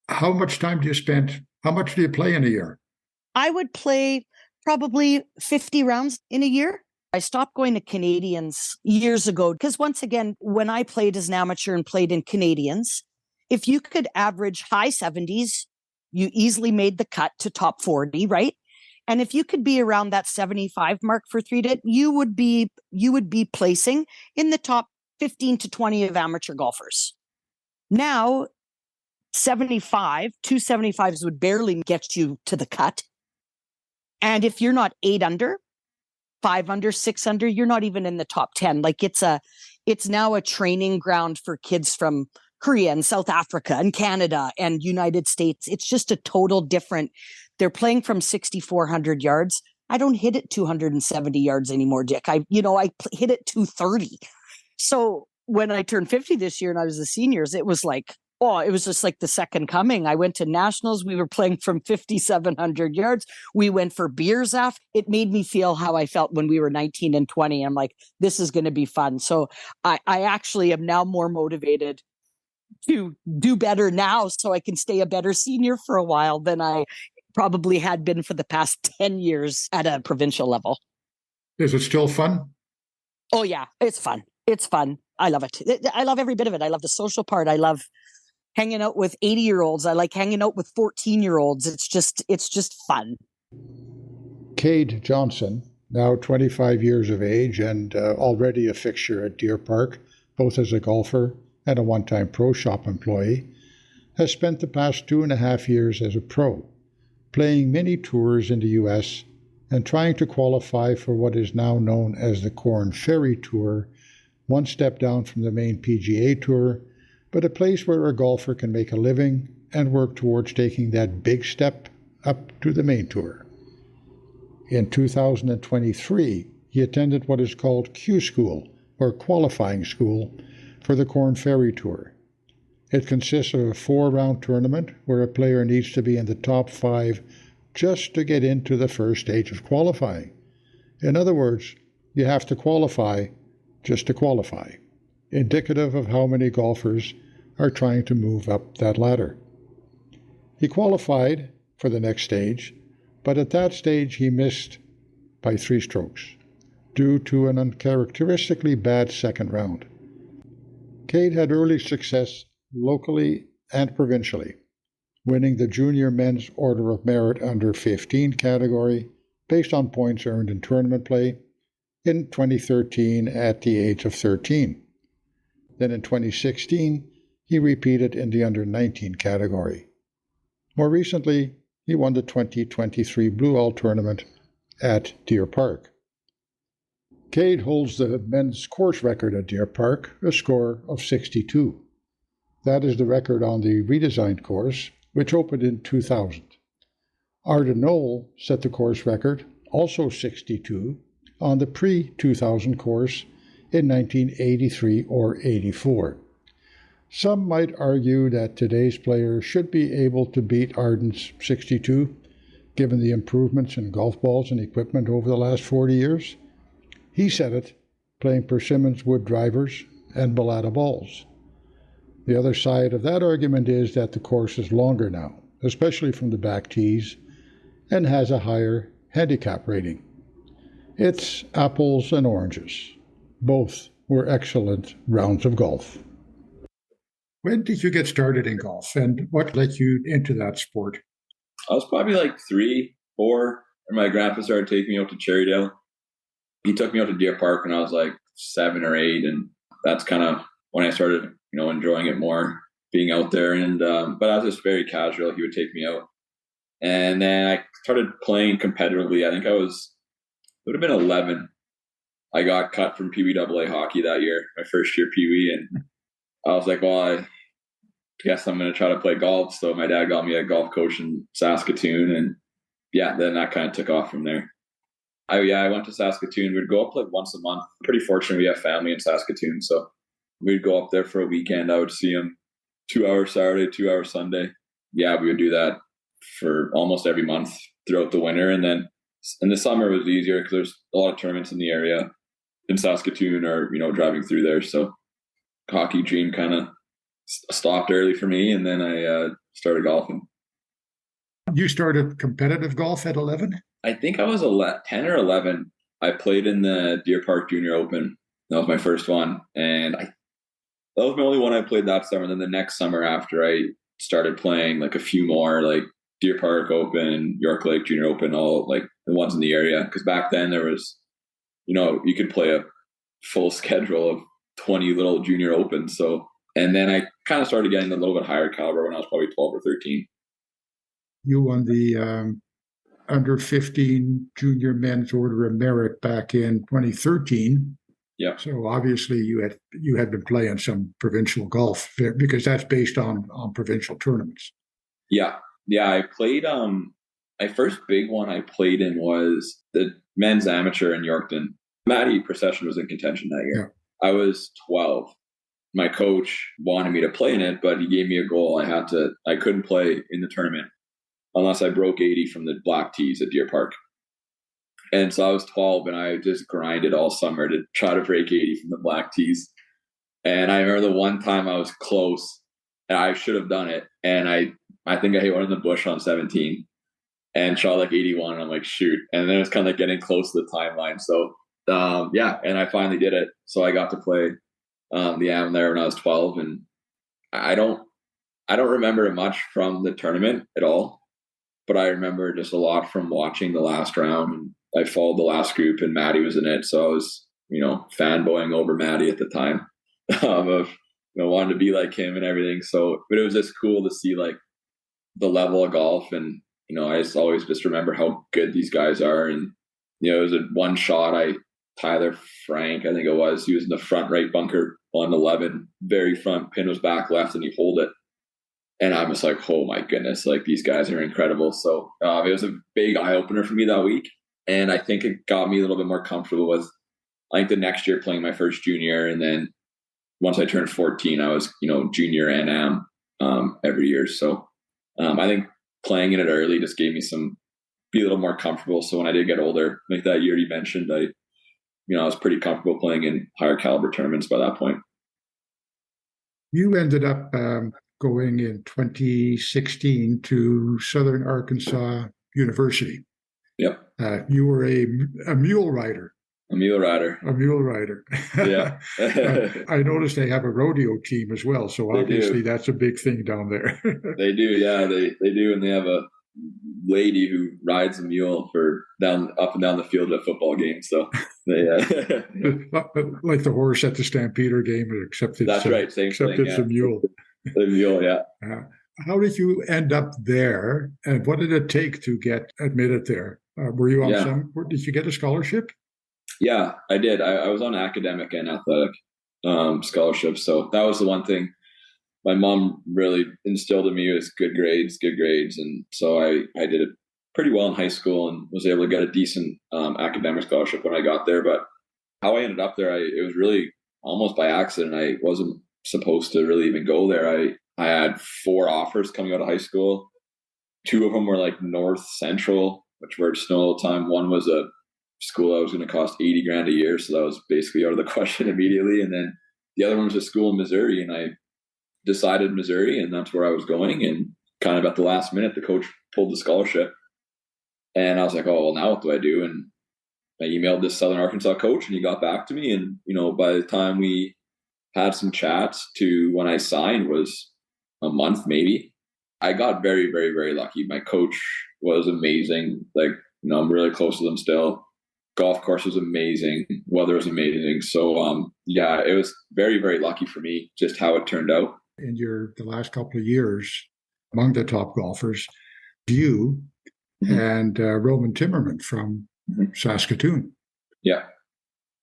How much time do you spend? How much do you play in a year? I would play probably 50 rounds in a year. I stopped going to Canadians years ago because once again, when I played as an amateur and played in Canadians, if you could average high 70s, you easily made the cut to top 40, right? And if you could be around that 75 mark for 3 days, you would be placing in the top 15 to 20 of amateur golfers. Now, 275s would barely get you to the cut. And if you're not 8 under, 5 under, 6 under, you're not even in the top 10. Like it's now a training ground for kids from Korea and South Africa and Canada and United States. It's just a total different. They're playing from 6,400 yards. I don't hit it 270 yards anymore, Dick. I hit it 230. So when I turned 50 this year and I was the seniors, it was like, it was just like the second coming. I went to nationals. We were playing from 5,700 yards. We went for beers after. It made me feel how I felt when we were 19 and 20. I'm like, this is going to be fun. So I actually am now more motivated to do better now so I can stay a better senior for a while than I probably had been for the past 10 years at a provincial level. Is it still fun? Oh, yeah, it's fun. It's fun. I love it. I love every bit of it. I love the social part. I love hanging out with 80-year-olds. I like hanging out with 14-year-olds. It's just fun. Cade Johnson, now 25 years of age and already a fixture at Deer Park, both as a golfer and a one-time pro shop employee, has spent the past 2.5 years as a pro, playing many tours in the U.S. and trying to qualify for what is now known as the Corn Ferry Tour, one step down from the main PGA Tour, but a place where a golfer can make a living and work towards taking that big step up to the main tour. In 2023, he attended what is called Q School, or qualifying school, for the Corn Ferry Tour. It consists of a 4-round tournament where a player needs to be in the top 5 just to get into the first stage of qualifying. In other words, you have to qualify just to qualify, indicative of how many golfers are trying to move up that ladder. He qualified for the next stage, but at that stage he missed by 3 strokes due to an uncharacteristically bad second round. Cade had early success locally and provincially, winning the Junior Men's Order of Merit under 15 category based on points earned in tournament play in 2013 at the age of 13. Then in 2016, he repeated in the under 19 category. More recently, he won the 2023 Blue Owl tournament at Deer Park. Cade holds the men's course record at Deer Park, a score of 62. That is the record on the redesigned course, which opened in 2000. Arden Knoll set the course record, also 62, on the pre-2000 course in 1983 or 84. Some might argue that today's players should be able to beat Arden's 62, given the improvements in golf balls and equipment over the last 40 years. He said it, playing Persimmons wood drivers and Balata balls. The other side of that argument is that the course is longer now, especially from the back tees, and has a higher handicap rating. It's apples and oranges. Both were excellent rounds of golf. When did you get started in golf, and what led you into that sport? I was probably like 3, 4, and my grandpa started taking me out to Cherrydale. He took me out to Deer Park when I was like 7 or 8, and that's kind of when I started, enjoying it more, being out there. And but I was just very casual. He would take me out, and then I started playing competitively. I think it would have been 11. I got cut from PBAA hockey that year, my first year Pee Wee, and I was like, well, I guess I'm going to try to play golf. So my dad got me a golf coach in Saskatoon, and then that kind of took off from there. I went to Saskatoon. We'd go up like once a month. Pretty fortunate we have family in Saskatoon, so we'd go up there for a weekend. I would see them 2 hours Saturday, 2 hours Sunday. Yeah, we would do that for almost every month throughout the winter. And then in the summer it was easier because there's a lot of tournaments in the area in Saskatoon or, driving through there. So hockey dream kind of stopped early for me, and then I started golfing. You started competitive golf at 11? I think I was 10 or 11. I played in the Deer Park Junior Open. That was my first one. And that was my only one I played that summer. And then the next summer after, I started playing like a few more, like Deer Park Open, York Lake Junior Open, all like the ones in the area. Because back then there was, you could play a full schedule of 20 little junior opens. So, and then I kind of started getting a little bit higher caliber when I was probably 12 or 13. You won the under 15 Junior Men's Order of Merit back in 2013. Yeah. So obviously you had been playing some provincial golf because that's based on provincial tournaments. Yeah. Yeah. I played, my first big one I played in was the men's amateur in Yorkton. Matty Procession was in contention that year. Yeah. I was 12. My coach wanted me to play in it, but he gave me a goal. I couldn't play in the tournament unless I broke 80 from the black tees at Deer Park. And so I was 12 and I just grinded all summer to try to break 80 from the black tees. And I remember the one time I was close and I should have done it. And I think I hit one in the bush on 17 and shot like 81. And I'm like, shoot. And then it was kind of like getting close to the timeline. So and I finally did it. So I got to play the AM there when I was 12. And I don't remember much from the tournament at all. But I remember just a lot from watching the last round. And I followed the last group and Maddie was in it. So I was, fanboying over Maddie at the time of, wanting to be like him and everything. So, but it was just cool to see like the level of golf. And, I just always just remember how good these guys are. And, it was a one shot. Tyler Frank, I think it was, he was in the front right bunker on 11, very front, pin was back left and he holed it. And I was like, oh my goodness, like these guys are incredible. So it was a big eye opener for me that week. And I think it got me a little bit more comfortable with, I think the next year playing my first junior and then once I turned 14, I was, junior and am every year. So I think playing in it early just gave me be a little more comfortable. So when I did get older, like that year you mentioned, I was pretty comfortable playing in higher caliber tournaments by that point. You ended up going in 2016 to Southern Arkansas University. Yep. You were a mule rider. A mule rider. Yeah. I noticed they have a rodeo team as well. So obviously that's a big thing down there. They do. Yeah, they do. And they have a lady who rides a mule up and down the field at football games. So like the horse at the Stampeder game, except it's that's right. Same except thing, it's a mule. The mule, yeah. How did you end up there, and what did it take to get admitted there? Were you on did you get a scholarship? Yeah, I did. I was on academic and athletic scholarships. So that was the one thing my mom really instilled in me was good grades. And so I did it pretty well in high school and was able to get a decent academic scholarship when I got there. But how I ended up there, it was really almost by accident. I wasn't supposed to really even go there. I had 4 offers coming out of high school. 2 of them were like North Central, which were snow all the time. One was a school that was going to cost $80,000 a year. So that was basically out of the question immediately. And then the other one was a school in Missouri, and I decided Missouri, and that's where I was going. And kind of at the last minute, the coach pulled the scholarship. And I was like, oh, well, now what do I do? And I emailed this Southern Arkansas coach, and he got back to me. And, by the time we had some chats to when I signed was a month, maybe. I got very, very, very lucky. My coach was amazing. Like, I'm really close to them still. Golf course was amazing. Weather was amazing. So, it was very, very lucky for me just how it turned out. In the last couple of years, among the top golfers, you and Roman Timmerman from Saskatoon. Yeah.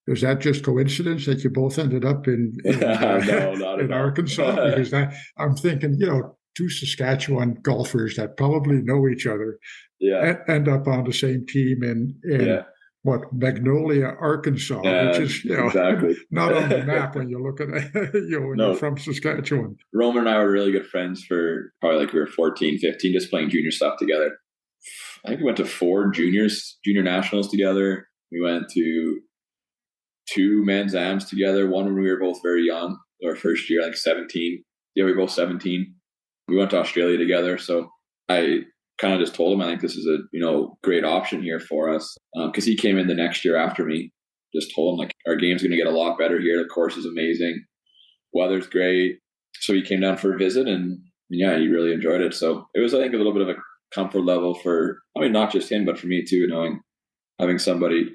Was that just coincidence that you both ended up in Arkansas? Because I'm thinking, 2 Saskatchewan golfers that probably know each other end up on the same team in Magnolia, Arkansas, which is exactly not on the map when you look at it, when you're from Saskatchewan. Roman and I were really good friends for probably like we were 14, 15, just playing junior stuff together. I think we went to 4 junior nationals together. We went to 2 men's AMs together. One when we were both very young, our first year, like 17. Yeah, we were both 17. We went to Australia together. So I kind of just told him, I think this is a great option here for us. Because he came in the next year after me. Just told him like our game's going to get a lot better here. The course is amazing. Weather's great. So he came down for a visit, and he really enjoyed it. So it was, I think, a little bit of a comfort level for, not just him, but for me too, having somebody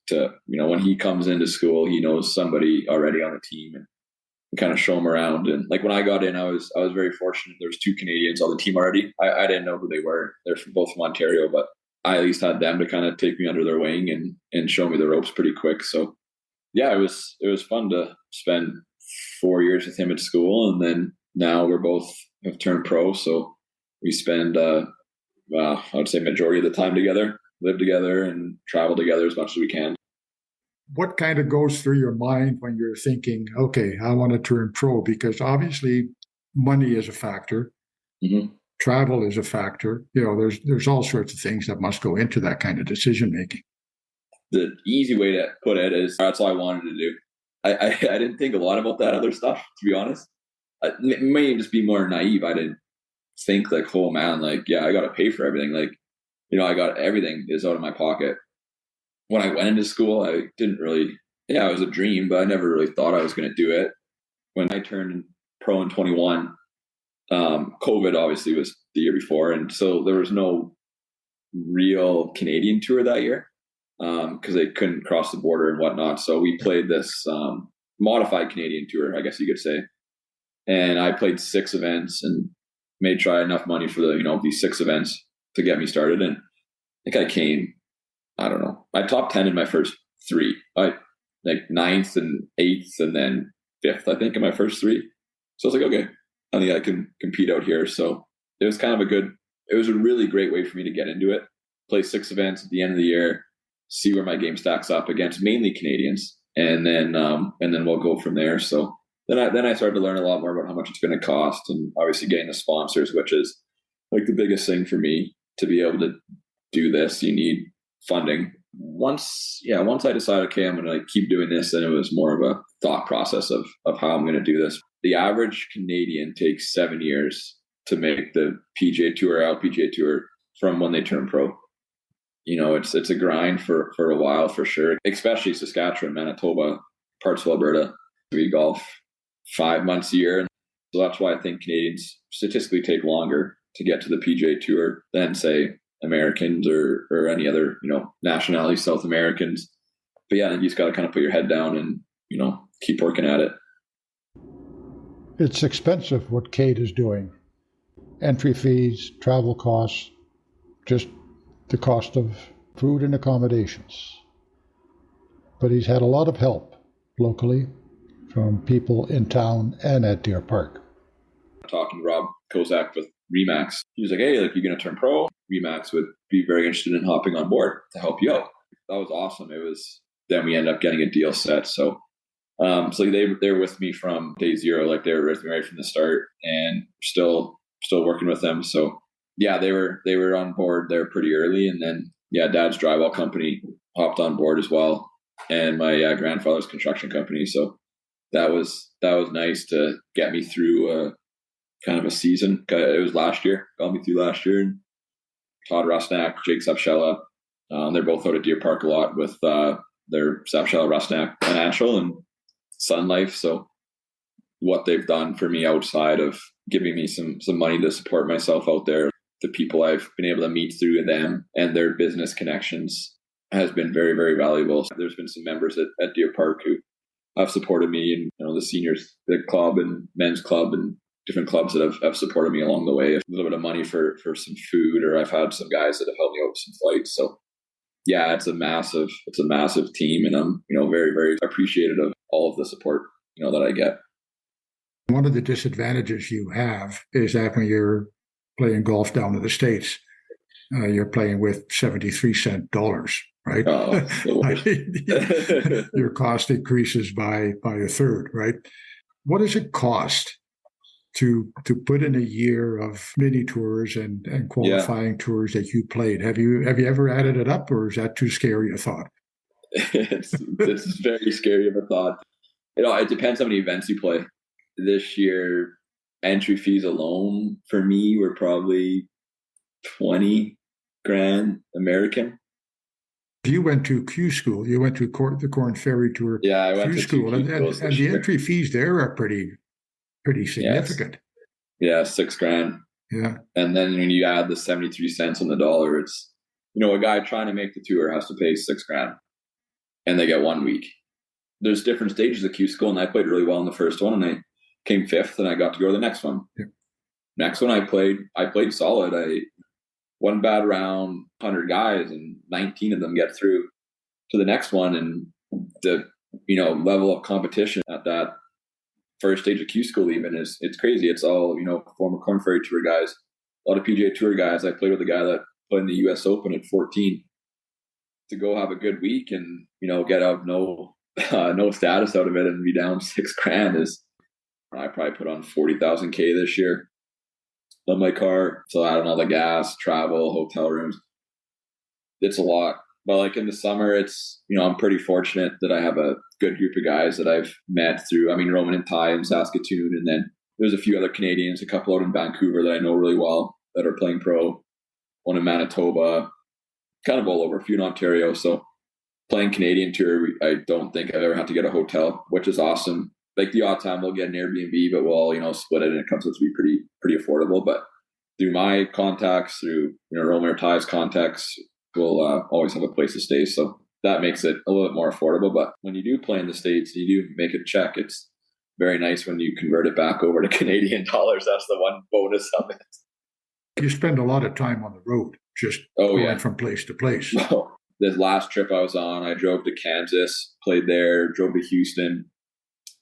to, when he comes into school, he knows somebody already on the team and kind of show him around. And like when I got in, I was very fortunate. There was 2 Canadians on the team already. I didn't know who they were. They're both from Ontario, but I at least had them to kind of take me under their wing and show me the ropes pretty quick. So it was fun to spend 4 years with him at school. And then now we're both have turned pro. So we spend, I would say majority of the time together, live together and travel together as much as we can. What kind of goes through your mind when you're thinking, okay, I want to turn pro? Because obviously money is a factor. Mm-hmm. Travel is a factor. There's all sorts of things that must go into that kind of decision making. The easy way to put it is that's all I wanted to do. I didn't think a lot about that other stuff, to be honest. It may just be more naive. I didn't think like, oh man, like, I got to pay for everything. Like, I got everything is out of my pocket. When I went into school, I didn't really, it was a dream, but I never really thought I was going to do it. When I turned pro in 21, COVID obviously was the year before. And so there was no real Canadian tour that year because they couldn't cross the border and whatnot. So we played this modified Canadian tour, I guess you could say. And I played 6 events and made sure I had enough money for these 6 events to get me started. And I think I came, I don't know, I top 10 in my first 3, like 9th and 8th and then 5th, I think, in my first 3. So I was like, okay, I think I can compete out here. So it was kind of it was a really great way for me to get into it. Play 6 events at the end of the year, see where my game stacks up against mainly Canadians. And then we'll go from there. So then I started to learn a lot more about how much it's going to cost, and obviously getting the sponsors, which is like the biggest thing for me to be able to do this. You need funding. Once I decided, okay, I'm going to keep doing this, then it was more of a thought process of how I'm going to do this. The average Canadian takes 7 years to make the PGA Tour, LPGA Tour from when they turn pro. It's a grind for a while for sure, especially Saskatchewan, Manitoba, parts of Alberta. We golf 5 months a year. So that's why I think Canadians statistically take longer to get to the PGA Tour than, say, Americans or any other, nationality, South Americans. But yeah, I think you just got to kind of put your head down and, keep working at it. It's expensive what Cade is doing. Entry fees, travel costs, just the cost of food and accommodations. But he's had a lot of help locally from people in town and at Deer Park. Talking to Rob Kozak with Remax, he was like, hey, you're going to turn pro. Remax would be very interested in hopping on board to help you out. That was awesome. Then we ended up getting a deal set. So they're with me from day zero. Like, they were with me right from the start, and still working with them. So yeah, they were on board there pretty early. And then, Dad's drywall company hopped on board as well, and my grandfather's construction company. So that was nice to get me through kind of a season. It was last year, got me through last year. And Todd Rusnak, Jake Sapshella, they're both out at Deer Park a lot with their Sapshella Rusnak Financial and Sun Life. So what they've done for me outside of giving me some money to support myself out there, the people I've been able to meet through them and their business connections has been very, very valuable. So there's been some members at Deer Park who have supported me, and the seniors, the club and men's club and different clubs that have supported me along the way. A little bit of money for some food, or I've had some guys that have helped me out with some flights. So yeah, it's a massive team, and I'm, very, very appreciative of all of the support, that I get. One of the disadvantages you have is that when you're playing golf down in the States, you're playing with 73-cent dollars, right? Oh, your cost increases by a third, right? What does it cost to put in a year of mini tours and qualifying tours that you played? Have you ever added it up, or is that too scary a thought? It's very scary of a thought. It depends how many events you play. This year, entry fees alone for me were probably $20,000 American. You went to Q school. You went to the Corn Ferry Tour. Yeah, I went Q to school, and the entry fees there are pretty significant. Yes. Yeah, $6,000. Yeah, and then when you add the 73 cents on the dollar, it's a guy trying to make the tour has to pay $6,000, and they get 1 week. There's different stages of Q school, and I played really well in the first one, and I came fifth, and I got to go to the next one. Yeah. Next one I played solid. I one bad round, 100 guys, and 19 of them get through to the next one. And the level of competition at that first stage of Q school even it's crazy. It's all former Corn Ferry Tour guys, a lot of PGA Tour guys. I played with a guy that played in the U.S. Open at 14. To go have a good week and get out no status out of it and be down $6,000 is, I probably put on 40,000 this year on my car. So I don't know, the gas, travel, hotel rooms. It's a lot. But like in the summer, it's, I'm pretty fortunate that I have a good group of guys that I've met through, Roman and Ty in Saskatoon. And then there's a few other Canadians, a couple out in Vancouver that I know really well that are playing pro, one in Manitoba, kind of all over, a few in Ontario. So playing Canadian Tour, I don't think I've ever had to get a hotel, which is awesome. Like the odd time we'll get an Airbnb, but we'll split it, and it comes out to be pretty affordable. But through my contacts, through Roman or Ty's contacts, we'll always have a place to stay. So that makes it a little bit more affordable. But when you do play in the States, you do make a check. It's very nice when you convert it back over to Canadian dollars. That's the one bonus of it. You spend a lot of time on the road, just going from place to place. Well, this last trip I was on, I drove to Kansas, played there, drove to Houston,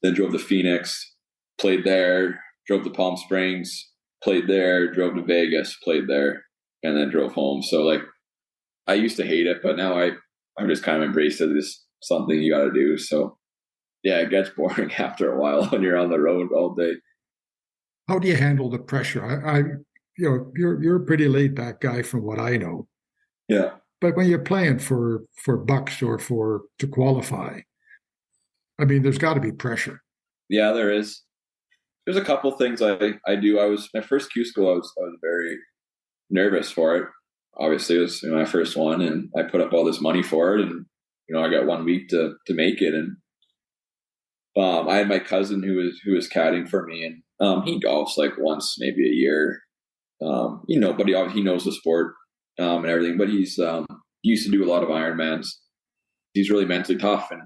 then drove to Phoenix, played there, drove to Palm Springs, played there, drove to Vegas, played there, and then drove home. So I used to hate it, but now I've just kind of embraced it as something you got to do. So Yeah, it gets boring after a while when you're on the road all day. How do you handle the pressure? You're a pretty laid back guy from what I know. Yeah. But when you're playing for bucks or to qualify, I mean, there's got to be pressure. Yeah, there is. There's a couple things I do. I was my first Q school. I was very nervous for it. Obviously, it was my first one, and I put up all this money for it, and I got 1 week to make it. And I had my cousin who was caddying for me, and he golfs like once maybe a year. But he knows the sport and everything. But he used to do a lot of Ironmans. He's really mentally tough, and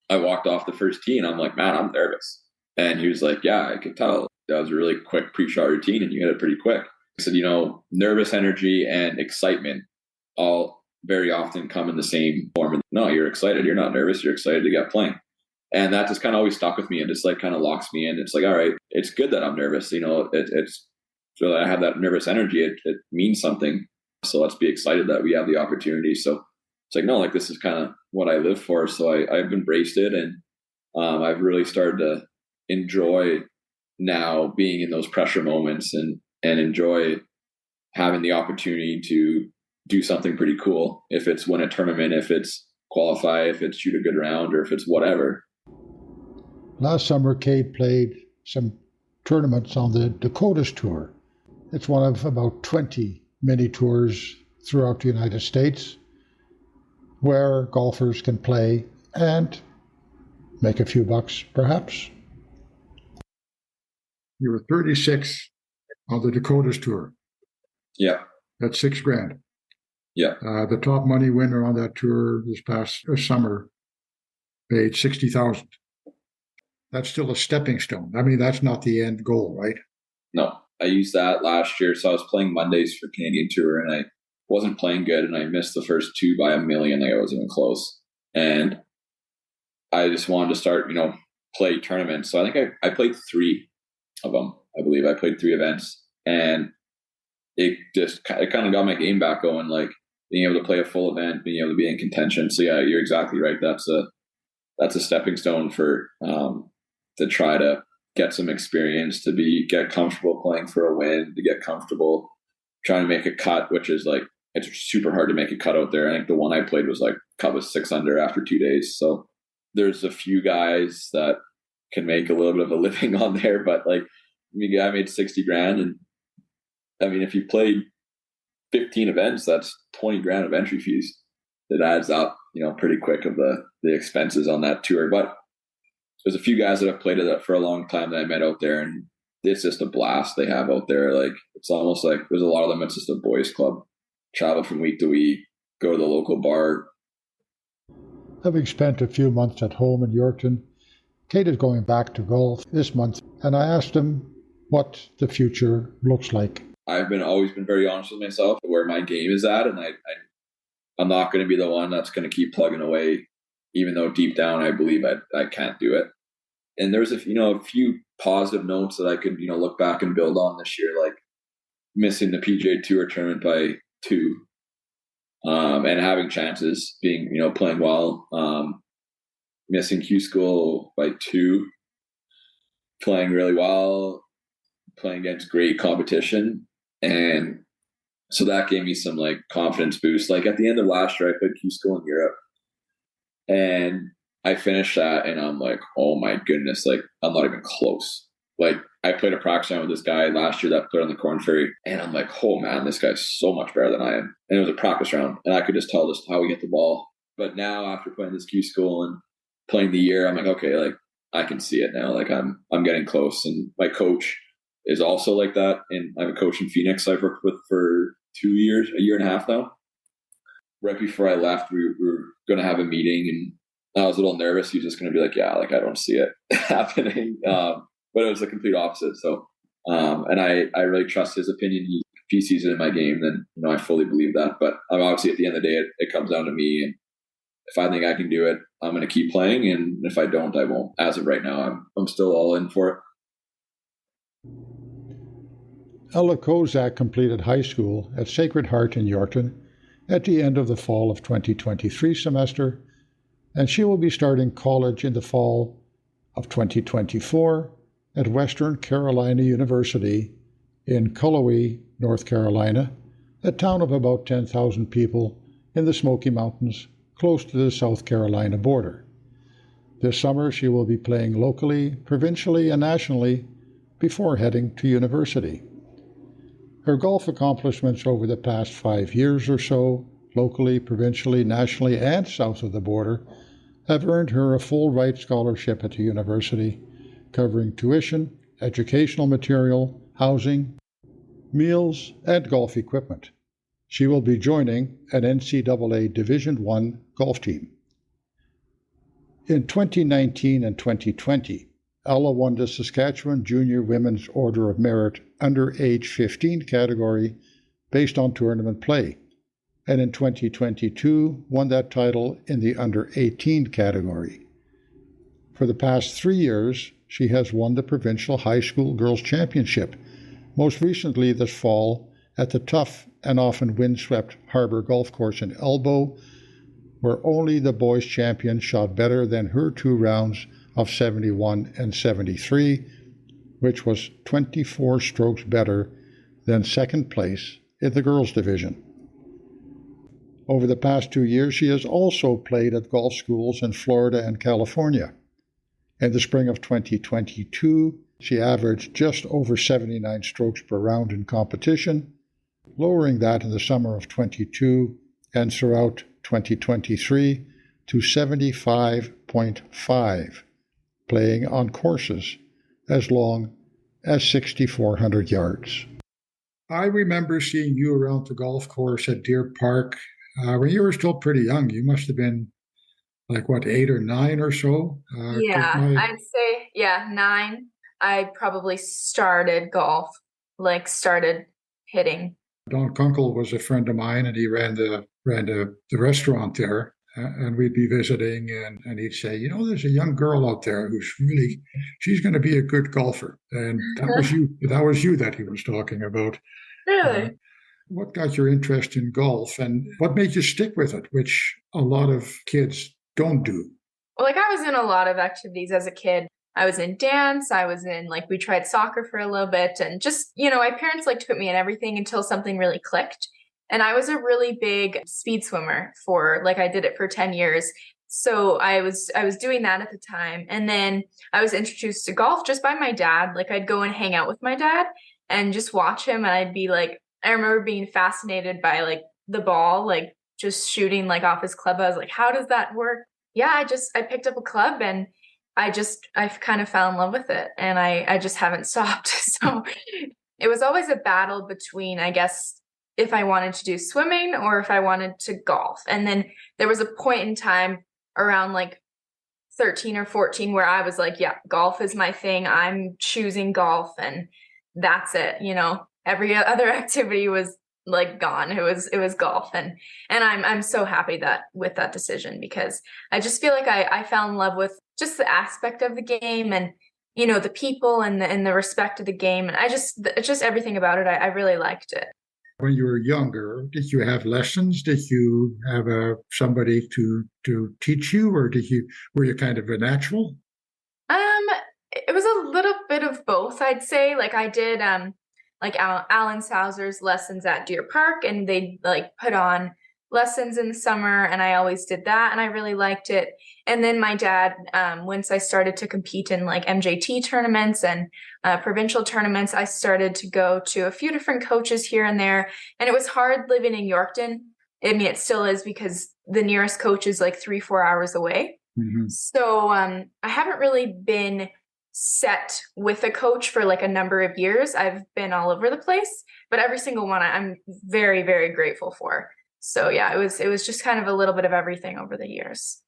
I walked off the first tee, and I'm like, man, I'm nervous. And he was like, yeah, I could tell. That was a really quick pre-shot routine, and you hit it pretty quick. I said, nervous energy and excitement all very often come in the same form. No, you're excited. You're not nervous. You're excited to get playing. And that just kind of always stuck with me and just like kind of locks me in. It's like, all right, it's good that I'm nervous. It's so that I have that nervous energy. It means something. So let's be excited that we have the opportunity. So it's like, no, like this is kind of what I live for. So I've embraced it, and I've really started to enjoy now being in those pressure moments and enjoy having the opportunity to do something pretty cool. If it's win a tournament, if it's qualify, if it's shoot a good round, or if it's whatever. Last summer, Cade played some tournaments on the Dakotas Tour. It's one of about 20 mini tours throughout the United States where golfers can play and make a few bucks, perhaps. You were 36 on the Dakotas Tour. Yeah. That's $6,000. Yeah. The top money winner on that tour this past summer paid $60,000. That's still a stepping stone. I mean, that's not the end goal, right? No, I used that last year. So I was playing Mondays for Canadian Tour, and I wasn't playing good, and I missed the first two by a million. Like I wasn't even close. And I just wanted to start, play tournaments. So I think I played 3 of them. I believe I played 3 events, and it kind of got my game back going, like being able to play a full event, being able to be in contention. So yeah, you're exactly right. That's a stepping stone for to try to get some experience, to get comfortable playing for a win, to get comfortable trying to make a cut, which is like, it's super hard to make a cut out there. I think the one I played was like cut was 6 under after 2 days. So there's a few guys that can make a little bit of a living on there, but like I made $60,000, and I mean, if you played 15 events, that's $20,000 of entry fees. It adds up, pretty quick of the expenses on that tour. But there's a few guys that have played it for a long time that I met out there, and it's just a blast they have out there. Like it's almost like there's a lot of them. It's just a boys' club. Travel from week to week, go to the local bar. Having spent a few months at home in Yorkton, Kate is going back to golf this month, and I asked him what the future looks like. I've always been very honest with myself where my game is at, and I'm not going to be the one that's going to keep plugging away, even though deep down I believe I can't do it. And there's a few positive notes that I could look back and build on this year, like missing the PGA Tour tournament by 2, and having chances, being playing well, missing Q school by 2, playing really well, playing against great competition. And so that gave me some like confidence boost. Like at the end of last year, I played Q school in Europe, and I finished that, and I'm like, oh my goodness, like I'm not even close. Like I played a practice round with this guy last year that played on the Corn Ferry, and I'm like, oh man, this guy's so much better than I am. And it was a practice round, and I could just tell just how we hit the ball. But now after playing this Q school and playing the year, I'm like, okay, like I can see it now. Like I'm getting close. And my coach is also like that. And I have a coach in Phoenix I've worked with for 2 years, a year and a half now. Right before I left, we were going to have a meeting, and I was a little nervous. He was just going to be like, yeah, like I don't see it happening. But it was the complete opposite. So, and I really trust his opinion. If he sees it in my game, then, I fully believe that. But obviously at the end of the day, it comes down to me. And if I think I can do it, I'm going to keep playing. And if I don't, I won't. As of right now, I'm still all in for it. Ella Kozak completed high school at Sacred Heart in Yorkton at the end of the fall of 2023 semester, and she will be starting college in the fall of 2024 at Western Carolina University in Cullowhee, North Carolina, a town of about 10,000 people in the Smoky Mountains, close to the South Carolina border. This summer she will be playing locally, provincially, and nationally before heading to university. Her golf accomplishments over the past 5 years or so, locally, provincially, nationally, and south of the border, have earned her a full ride scholarship at the university, covering tuition, educational material, housing, meals, and golf equipment. She will be joining an NCAA Division I golf team. In 2019 and 2020, Ella won the Saskatchewan Junior Women's Order of Merit under age 15 category based on tournament play, and in 2022 won that title in the under 18 category. For the past 3 years, she has won the Provincial High School Girls Championship, most recently this fall at the tough and often windswept Harbour Golf Course in Elbow, where only the boys' champion shot better than her 2 rounds of 71 and 73, which was 24 strokes better than second place in the girls' division. Over the past 2 years, she has also played at golf schools in Florida and California. In the spring of 2022, she averaged just over 79 strokes per round in competition, lowering that in the summer of 22 and throughout 2023 to 75.5, playing on courses as long as 6,400 yards. I remember seeing you around the golf course at Deer Park when you were still pretty young. You must have been like, 8 or 9 or so? I'd say, 9. I probably started golf, started hitting. Don Kunkel was a friend of mine, and he ran the restaurant there. And we'd be visiting, and he'd say, there's a young girl out there she's going to be a good golfer. And that was you. That was you that he was talking about. Really? What got your interest in golf, and what made you stick with it, which a lot of kids don't do? Well, I was in a lot of activities as a kid. I was in dance. I was in, we tried soccer for a little bit. And just, my parents liked to put me in everything until something really clicked. And I was a really big speed swimmer I did it for 10 years. So I was doing that at the time. And then I was introduced to golf just by my dad. I'd go and hang out with my dad and just watch him. And I'd be I remember being fascinated by the ball, just shooting off his club. I was like, how does that work? Yeah, I picked up a club and I kind of fell in love with it. And I just haven't stopped. So it was always a battle between, I guess, if I wanted to do swimming or if I wanted to golf. And then there was a point in time around 13 or 14 where I was golf is my thing. I'm choosing golf and that's it. Every other activity was gone. It was golf. And I'm so happy with that decision, because I just feel I fell in love with just the aspect of the game and, the people and the respect of the game. And just everything about it. I really liked it. When you were younger, did you have lessons? Did you have somebody to teach you, or were you kind of a natural? It was a little bit of both, I'd say. I did Alan Sauser's lessons at Deer Park, and they put on lessons in the summer, and I always did that, and I really liked it. And then my dad, once I started to compete in MJT tournaments and provincial tournaments, I started to go to a few different coaches here and there. And it was hard living in Yorkton. I mean, it still is, because the nearest coach is 3-4 hours away. Mm-hmm. So I haven't really been set with a coach for a number of years. I've been all over the place, but every single one I'm very, very grateful for. So yeah, it was just kind of a little bit of everything over the years.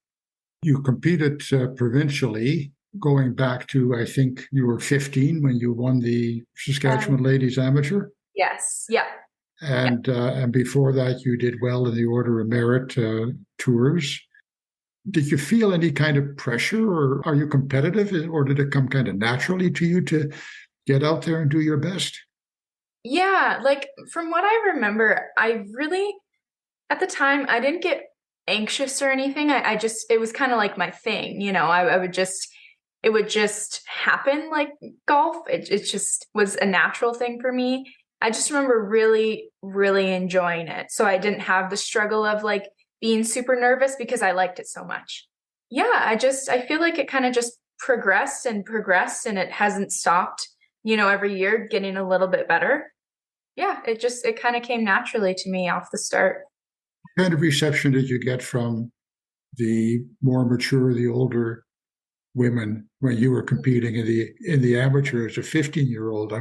You competed provincially, going back to, I think you were 15 when you won the Saskatchewan Ladies Amateur. Yes. Yeah. And before that, you did well in the Order of Merit tours. Did you feel any kind of pressure, or are you competitive, or did it come kind of naturally to you to get out there and do your best? Yeah, from what I remember, I really, at the time, I didn't get anxious or anything. It was kind of my thing, I would just, it would just happen like golf. It just was a natural thing for me. I just remember really, really enjoying it. So I didn't have the struggle of like being super nervous because I liked it so much. Yeah, I feel like it kind of just progressed and it hasn't stopped, every year getting a little bit better. Yeah, it kind of came naturally to me off the start. What kind of reception did you get from the more mature, the older women when you were competing in the amateur as a 15-year-old?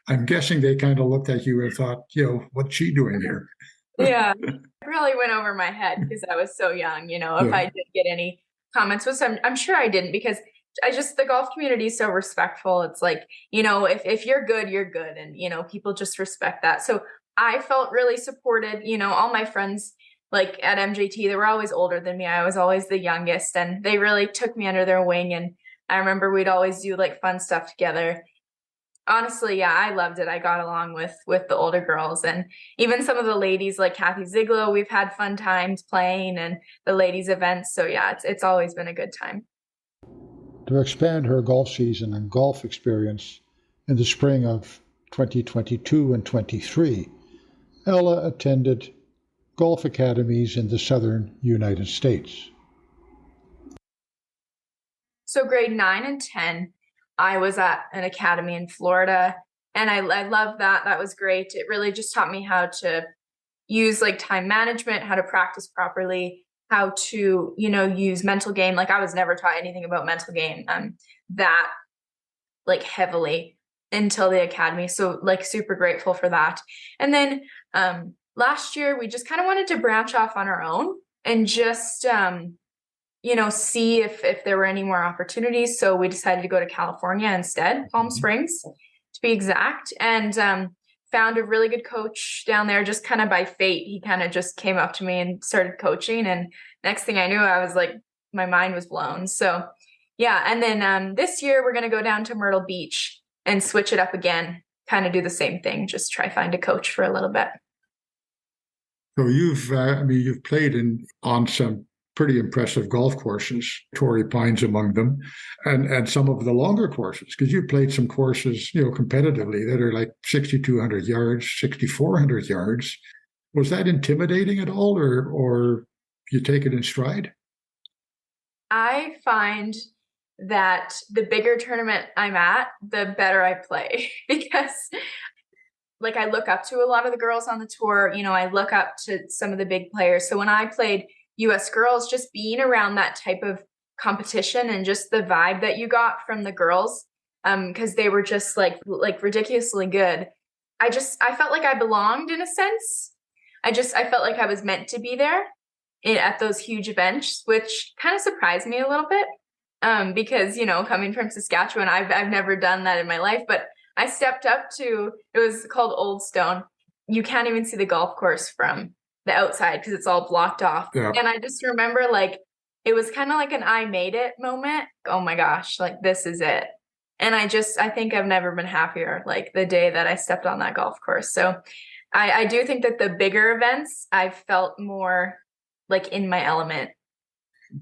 I'm guessing they kind of looked at you and thought, what's she doing here? Yeah, it really went over my head because I was so young. If I did get any comments, which I'm sure I didn't, because the golf community is so respectful. It's like, if you're good, you're good. And, people just respect that. So I felt really supported. All my friends like at MJT, they were always older than me. I was always the youngest, and they really took me under their wing. And I remember we'd always do like fun stuff together. Honestly, yeah, I loved it. I got along with the older girls, and even some of the ladies like Kathy Ziegler. We've had fun times playing and the ladies events. So yeah, it's always been a good time. To expand her golf season and golf experience in the spring of 2022 and 23, Ella attended golf academies in the southern United States. So grade 9 and 10, I was at an academy in Florida, and I loved that. That was great. It really just taught me how to use like time management, how to practice properly, how to, use mental game. Like I was never taught anything about mental game that like heavily until the academy. So like super grateful for that. And then last year we just kind of wanted to branch off on our own and just, see if there were any more opportunities. So we decided to go to California instead, Palm Springs to be exact. And found a really good coach down there just kind of by fate. He kind of just came up to me and started coaching. And next thing I knew, I was like, my mind was blown. So yeah. And then this year we're going to go down to Myrtle Beach and switch it up again, kind of do the same thing, just try find a coach for a little bit. So you've played on some pretty impressive golf courses, Torrey Pines among them, and some of the longer courses, because you played some courses, competitively that are like 6,200 yards, 6,400 yards. Was that intimidating at all, or you take it in stride? I find that the bigger tournament I'm at, the better I play because like I look up to a lot of the girls on the tour, I look up to some of the big players. So when I played US girls, just being around that type of competition and just the vibe that you got from the girls, because they were just like ridiculously good. I felt like I belonged in a sense. I felt like I was meant to be there at those huge events, which kind of surprised me a little bit. Because, coming from Saskatchewan, I've never done that in my life, but I stepped up to, it was called Old Stone. You can't even see the golf course from the outside because it's all blocked off. Yeah. And I just remember it was kind of like an I made it moment. Oh my gosh, this is it. And I think I've never been happier, the day that I stepped on that golf course. So I do think that the bigger events, I've felt more in my element.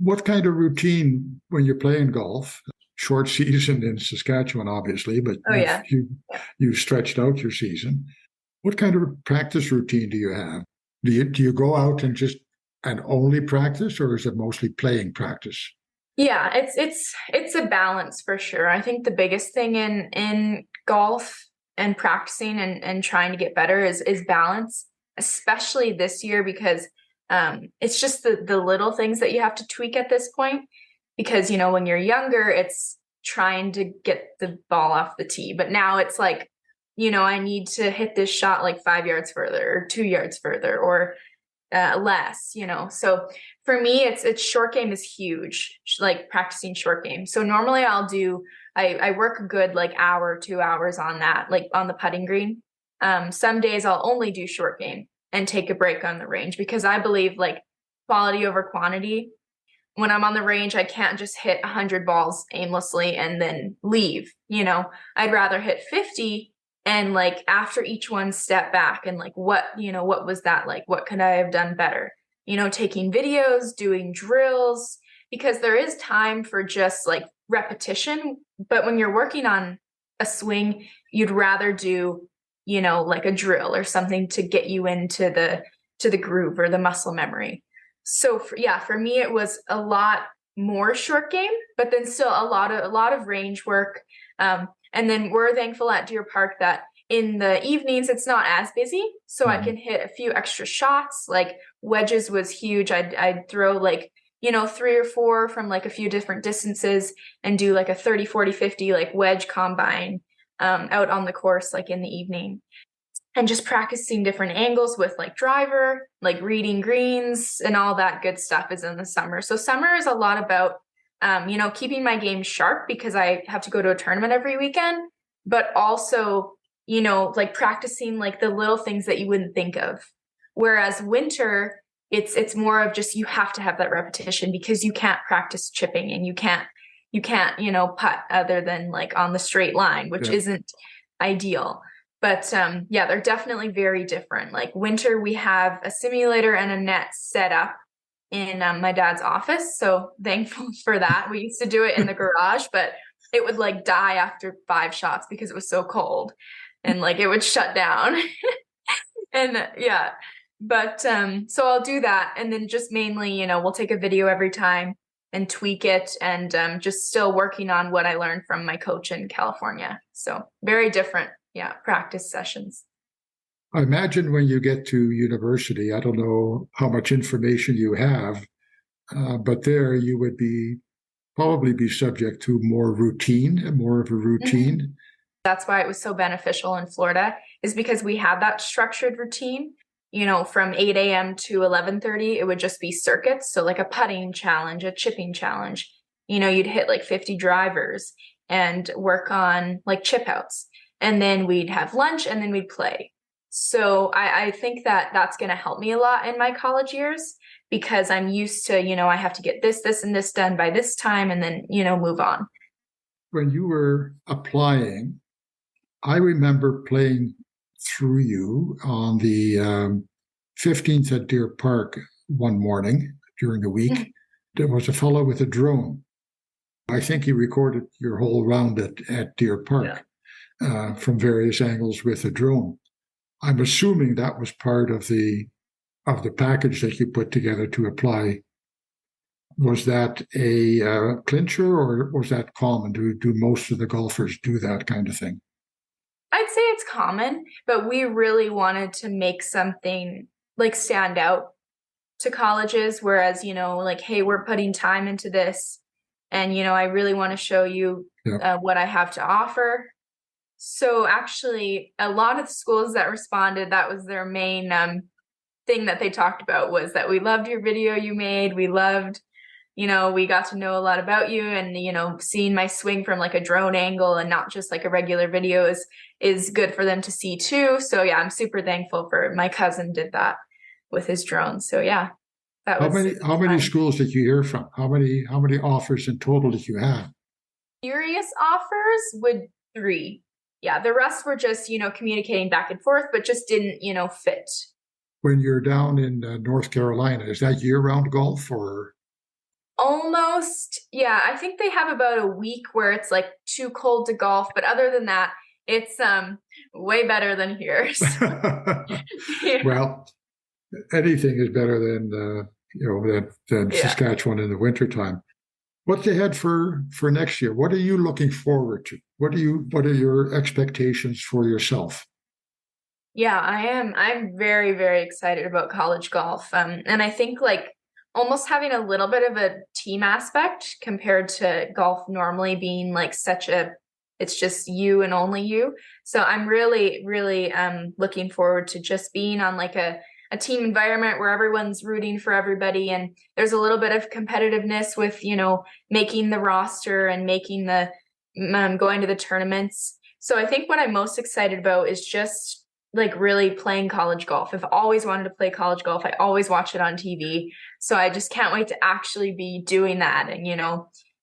What kind of routine when you're playing golf? Short season in Saskatchewan, obviously, but you've stretched out your season. What kind of practice routine do you have? Do you go out and only practice, or is it mostly playing practice? Yeah, it's a balance for sure. I think the biggest thing in golf and practicing and trying to get better is balance, especially this year because it's just the little things that you have to tweak at this point. Because, when you're younger, it's trying to get the ball off the tee. But now it's I need to hit this shot 5 yards further or 2 yards further or less, So for me, it's short game is huge, practicing short game. So normally I work a good hour, 2 hours on that, on the putting green. Some days I'll only do short game and take a break on the range because I believe quality over quantity. When I'm on the range, I can't just hit 100 balls aimlessly and then leave. I'd rather hit 50 and after each one step back and what was that like? What could I have done better? Taking videos, doing drills, because there is time for just repetition. But when you're working on a swing, you'd rather do, like a drill or something to get you into the groove or the muscle memory. So for me, it was a lot more short game, but then still a lot of range work. And then we're thankful at Deer Park that in the evenings, it's not as busy. So I can hit a few extra shots. Like wedges was huge. I'd throw 3 or 4 from like a few different distances and do like a 30, 40, 50 like wedge combine out on the course, like in the evening. And just practicing different angles with like driver, like reading greens and all that good stuff is in the summer. So summer is a lot about, keeping my game sharp because I have to go to a tournament every weekend, but also, like practicing like the little things that you wouldn't think of. Whereas winter, it's more of just, you have to have that repetition because you can't practice chipping and you can't, putt other than like on the straight line, which isn't ideal. But they're definitely very different. Like winter, we have a simulator and a net set up in my dad's office. So thankful for that. We used to do it in the garage, but it would like die after 5 shots because it was so cold and like it would shut down. And but so I'll do that. And then just mainly, we'll take a video every time and tweak it and just still working on what I learned from my coach in California. So very different. Practice sessions. I imagine when you get to university, I don't know how much information you have, but there you would probably be subject to more of a routine. Mm-hmm. That's why it was so beneficial in Florida, is because we had that structured routine. From 8 a.m. to 11:30, it would just be circuits. So like a putting challenge, a chipping challenge. You'd hit like 50 drivers and work on like chip outs. And then we'd have lunch and then we'd play. So I think that that's going to help me a lot in my college years because I'm used to, I have to get this, and this done by this time and then, move on. When you were applying, I remember playing through you on the 15th at Deer Park one morning during the week. Mm-hmm. There was a fellow with a drone. I think he recorded your whole round at Deer Park. Yeah. From various angles with a drone. I'm assuming that was part of the package that you put together to apply. Was that a clincher, or was that common? Do most of the golfers do that kind of thing? I'd say it's common, but we really wanted to make something like stand out to colleges. Whereas, like, hey, we're putting time into this, and I really want to show you what I have to offer. So actually, a lot of the schools that responded, that was their main thing that they talked about, was that we loved your video you made. We loved, we got to know a lot about you, and, seeing my swing from like a drone angle and not just like a regular video is good for them to see too. So I'm super thankful for my cousin did that with his drone. So that was how many schools did you hear from? How many offers in total did you have? Serious offers would 3. Yeah, the rest were just, communicating back and forth, but just didn't, fit. When you're down in North Carolina, is that year-round golf or? Almost. Yeah, I think they have about a week where it's like too cold to golf. But other than that, it's way better than here. So. Well, anything is better than, than Saskatchewan in the wintertime. What's ahead for next year? What are you looking forward to? What are your expectations for yourself? Yeah, I'm very, very excited about college golf. And I think like almost having a little bit of a team aspect compared to golf normally being like it's just you and only you. So I'm really, really looking forward to just being on like a team environment where everyone's rooting for everybody. And there's a little bit of competitiveness with, making the roster and making the going to the tournaments. So I think what I'm most excited about is just like really playing college golf. I've always wanted to play college golf. I always watch it on TV. So I just can't wait to actually be doing that and,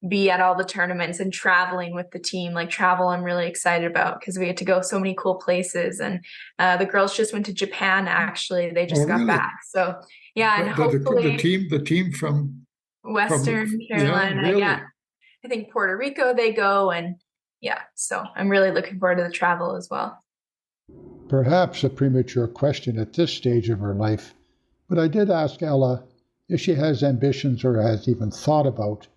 be at all the tournaments and traveling with the team. Like travel, I'm really excited about because we get to go so many cool places. And the girls just went to Japan. Actually, they just got back. So and hopefully the team from Western Carolina. Really? Yeah, I think Puerto Rico they go, and yeah, so I'm really looking forward to the travel as well. Perhaps a premature question at this stage of her life, but I did ask Ella if she has ambitions or has even thought about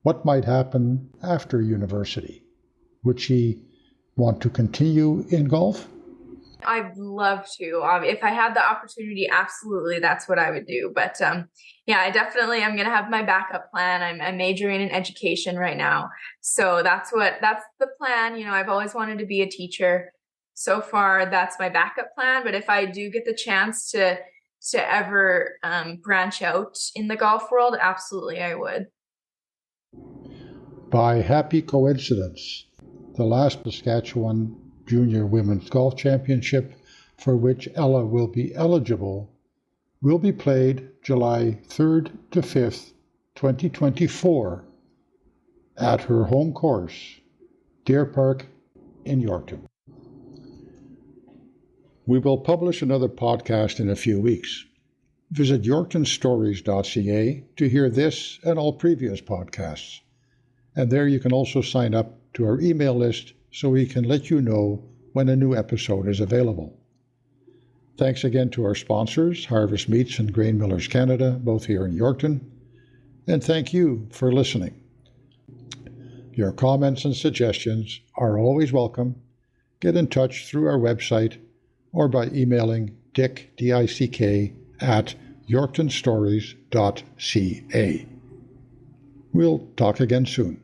what might happen after university. Would she want to continue in golf? I'd love to. If I had the opportunity, absolutely, that's what I would do. But yeah, I definitely am going to have my backup plan. I'm majoring in education right now. So that's the plan. You know, I've always wanted to be a teacher. So far, that's my backup plan. But if I do get the chance to ever branch out in the golf world, absolutely, I would. By happy coincidence, the last Saskatchewan Junior Women's Golf Championship, for which Ella will be eligible, will be played July 3rd to 5th, 2024, at her home course, Deer Park in Yorkton. We will publish another podcast in a few weeks. Visit yorktonstories.ca to hear this and all previous podcasts. And there you can also sign up to our email list so we can let you know when a new episode is available. Thanks again to our sponsors, Harvest Meats and Grain Millers Canada, both here in Yorkton. And thank you for listening. Your comments and suggestions are always welcome. Get in touch through our website or by emailing Dick, D-I-C-K, at yorktonstories.ca. We'll talk again soon.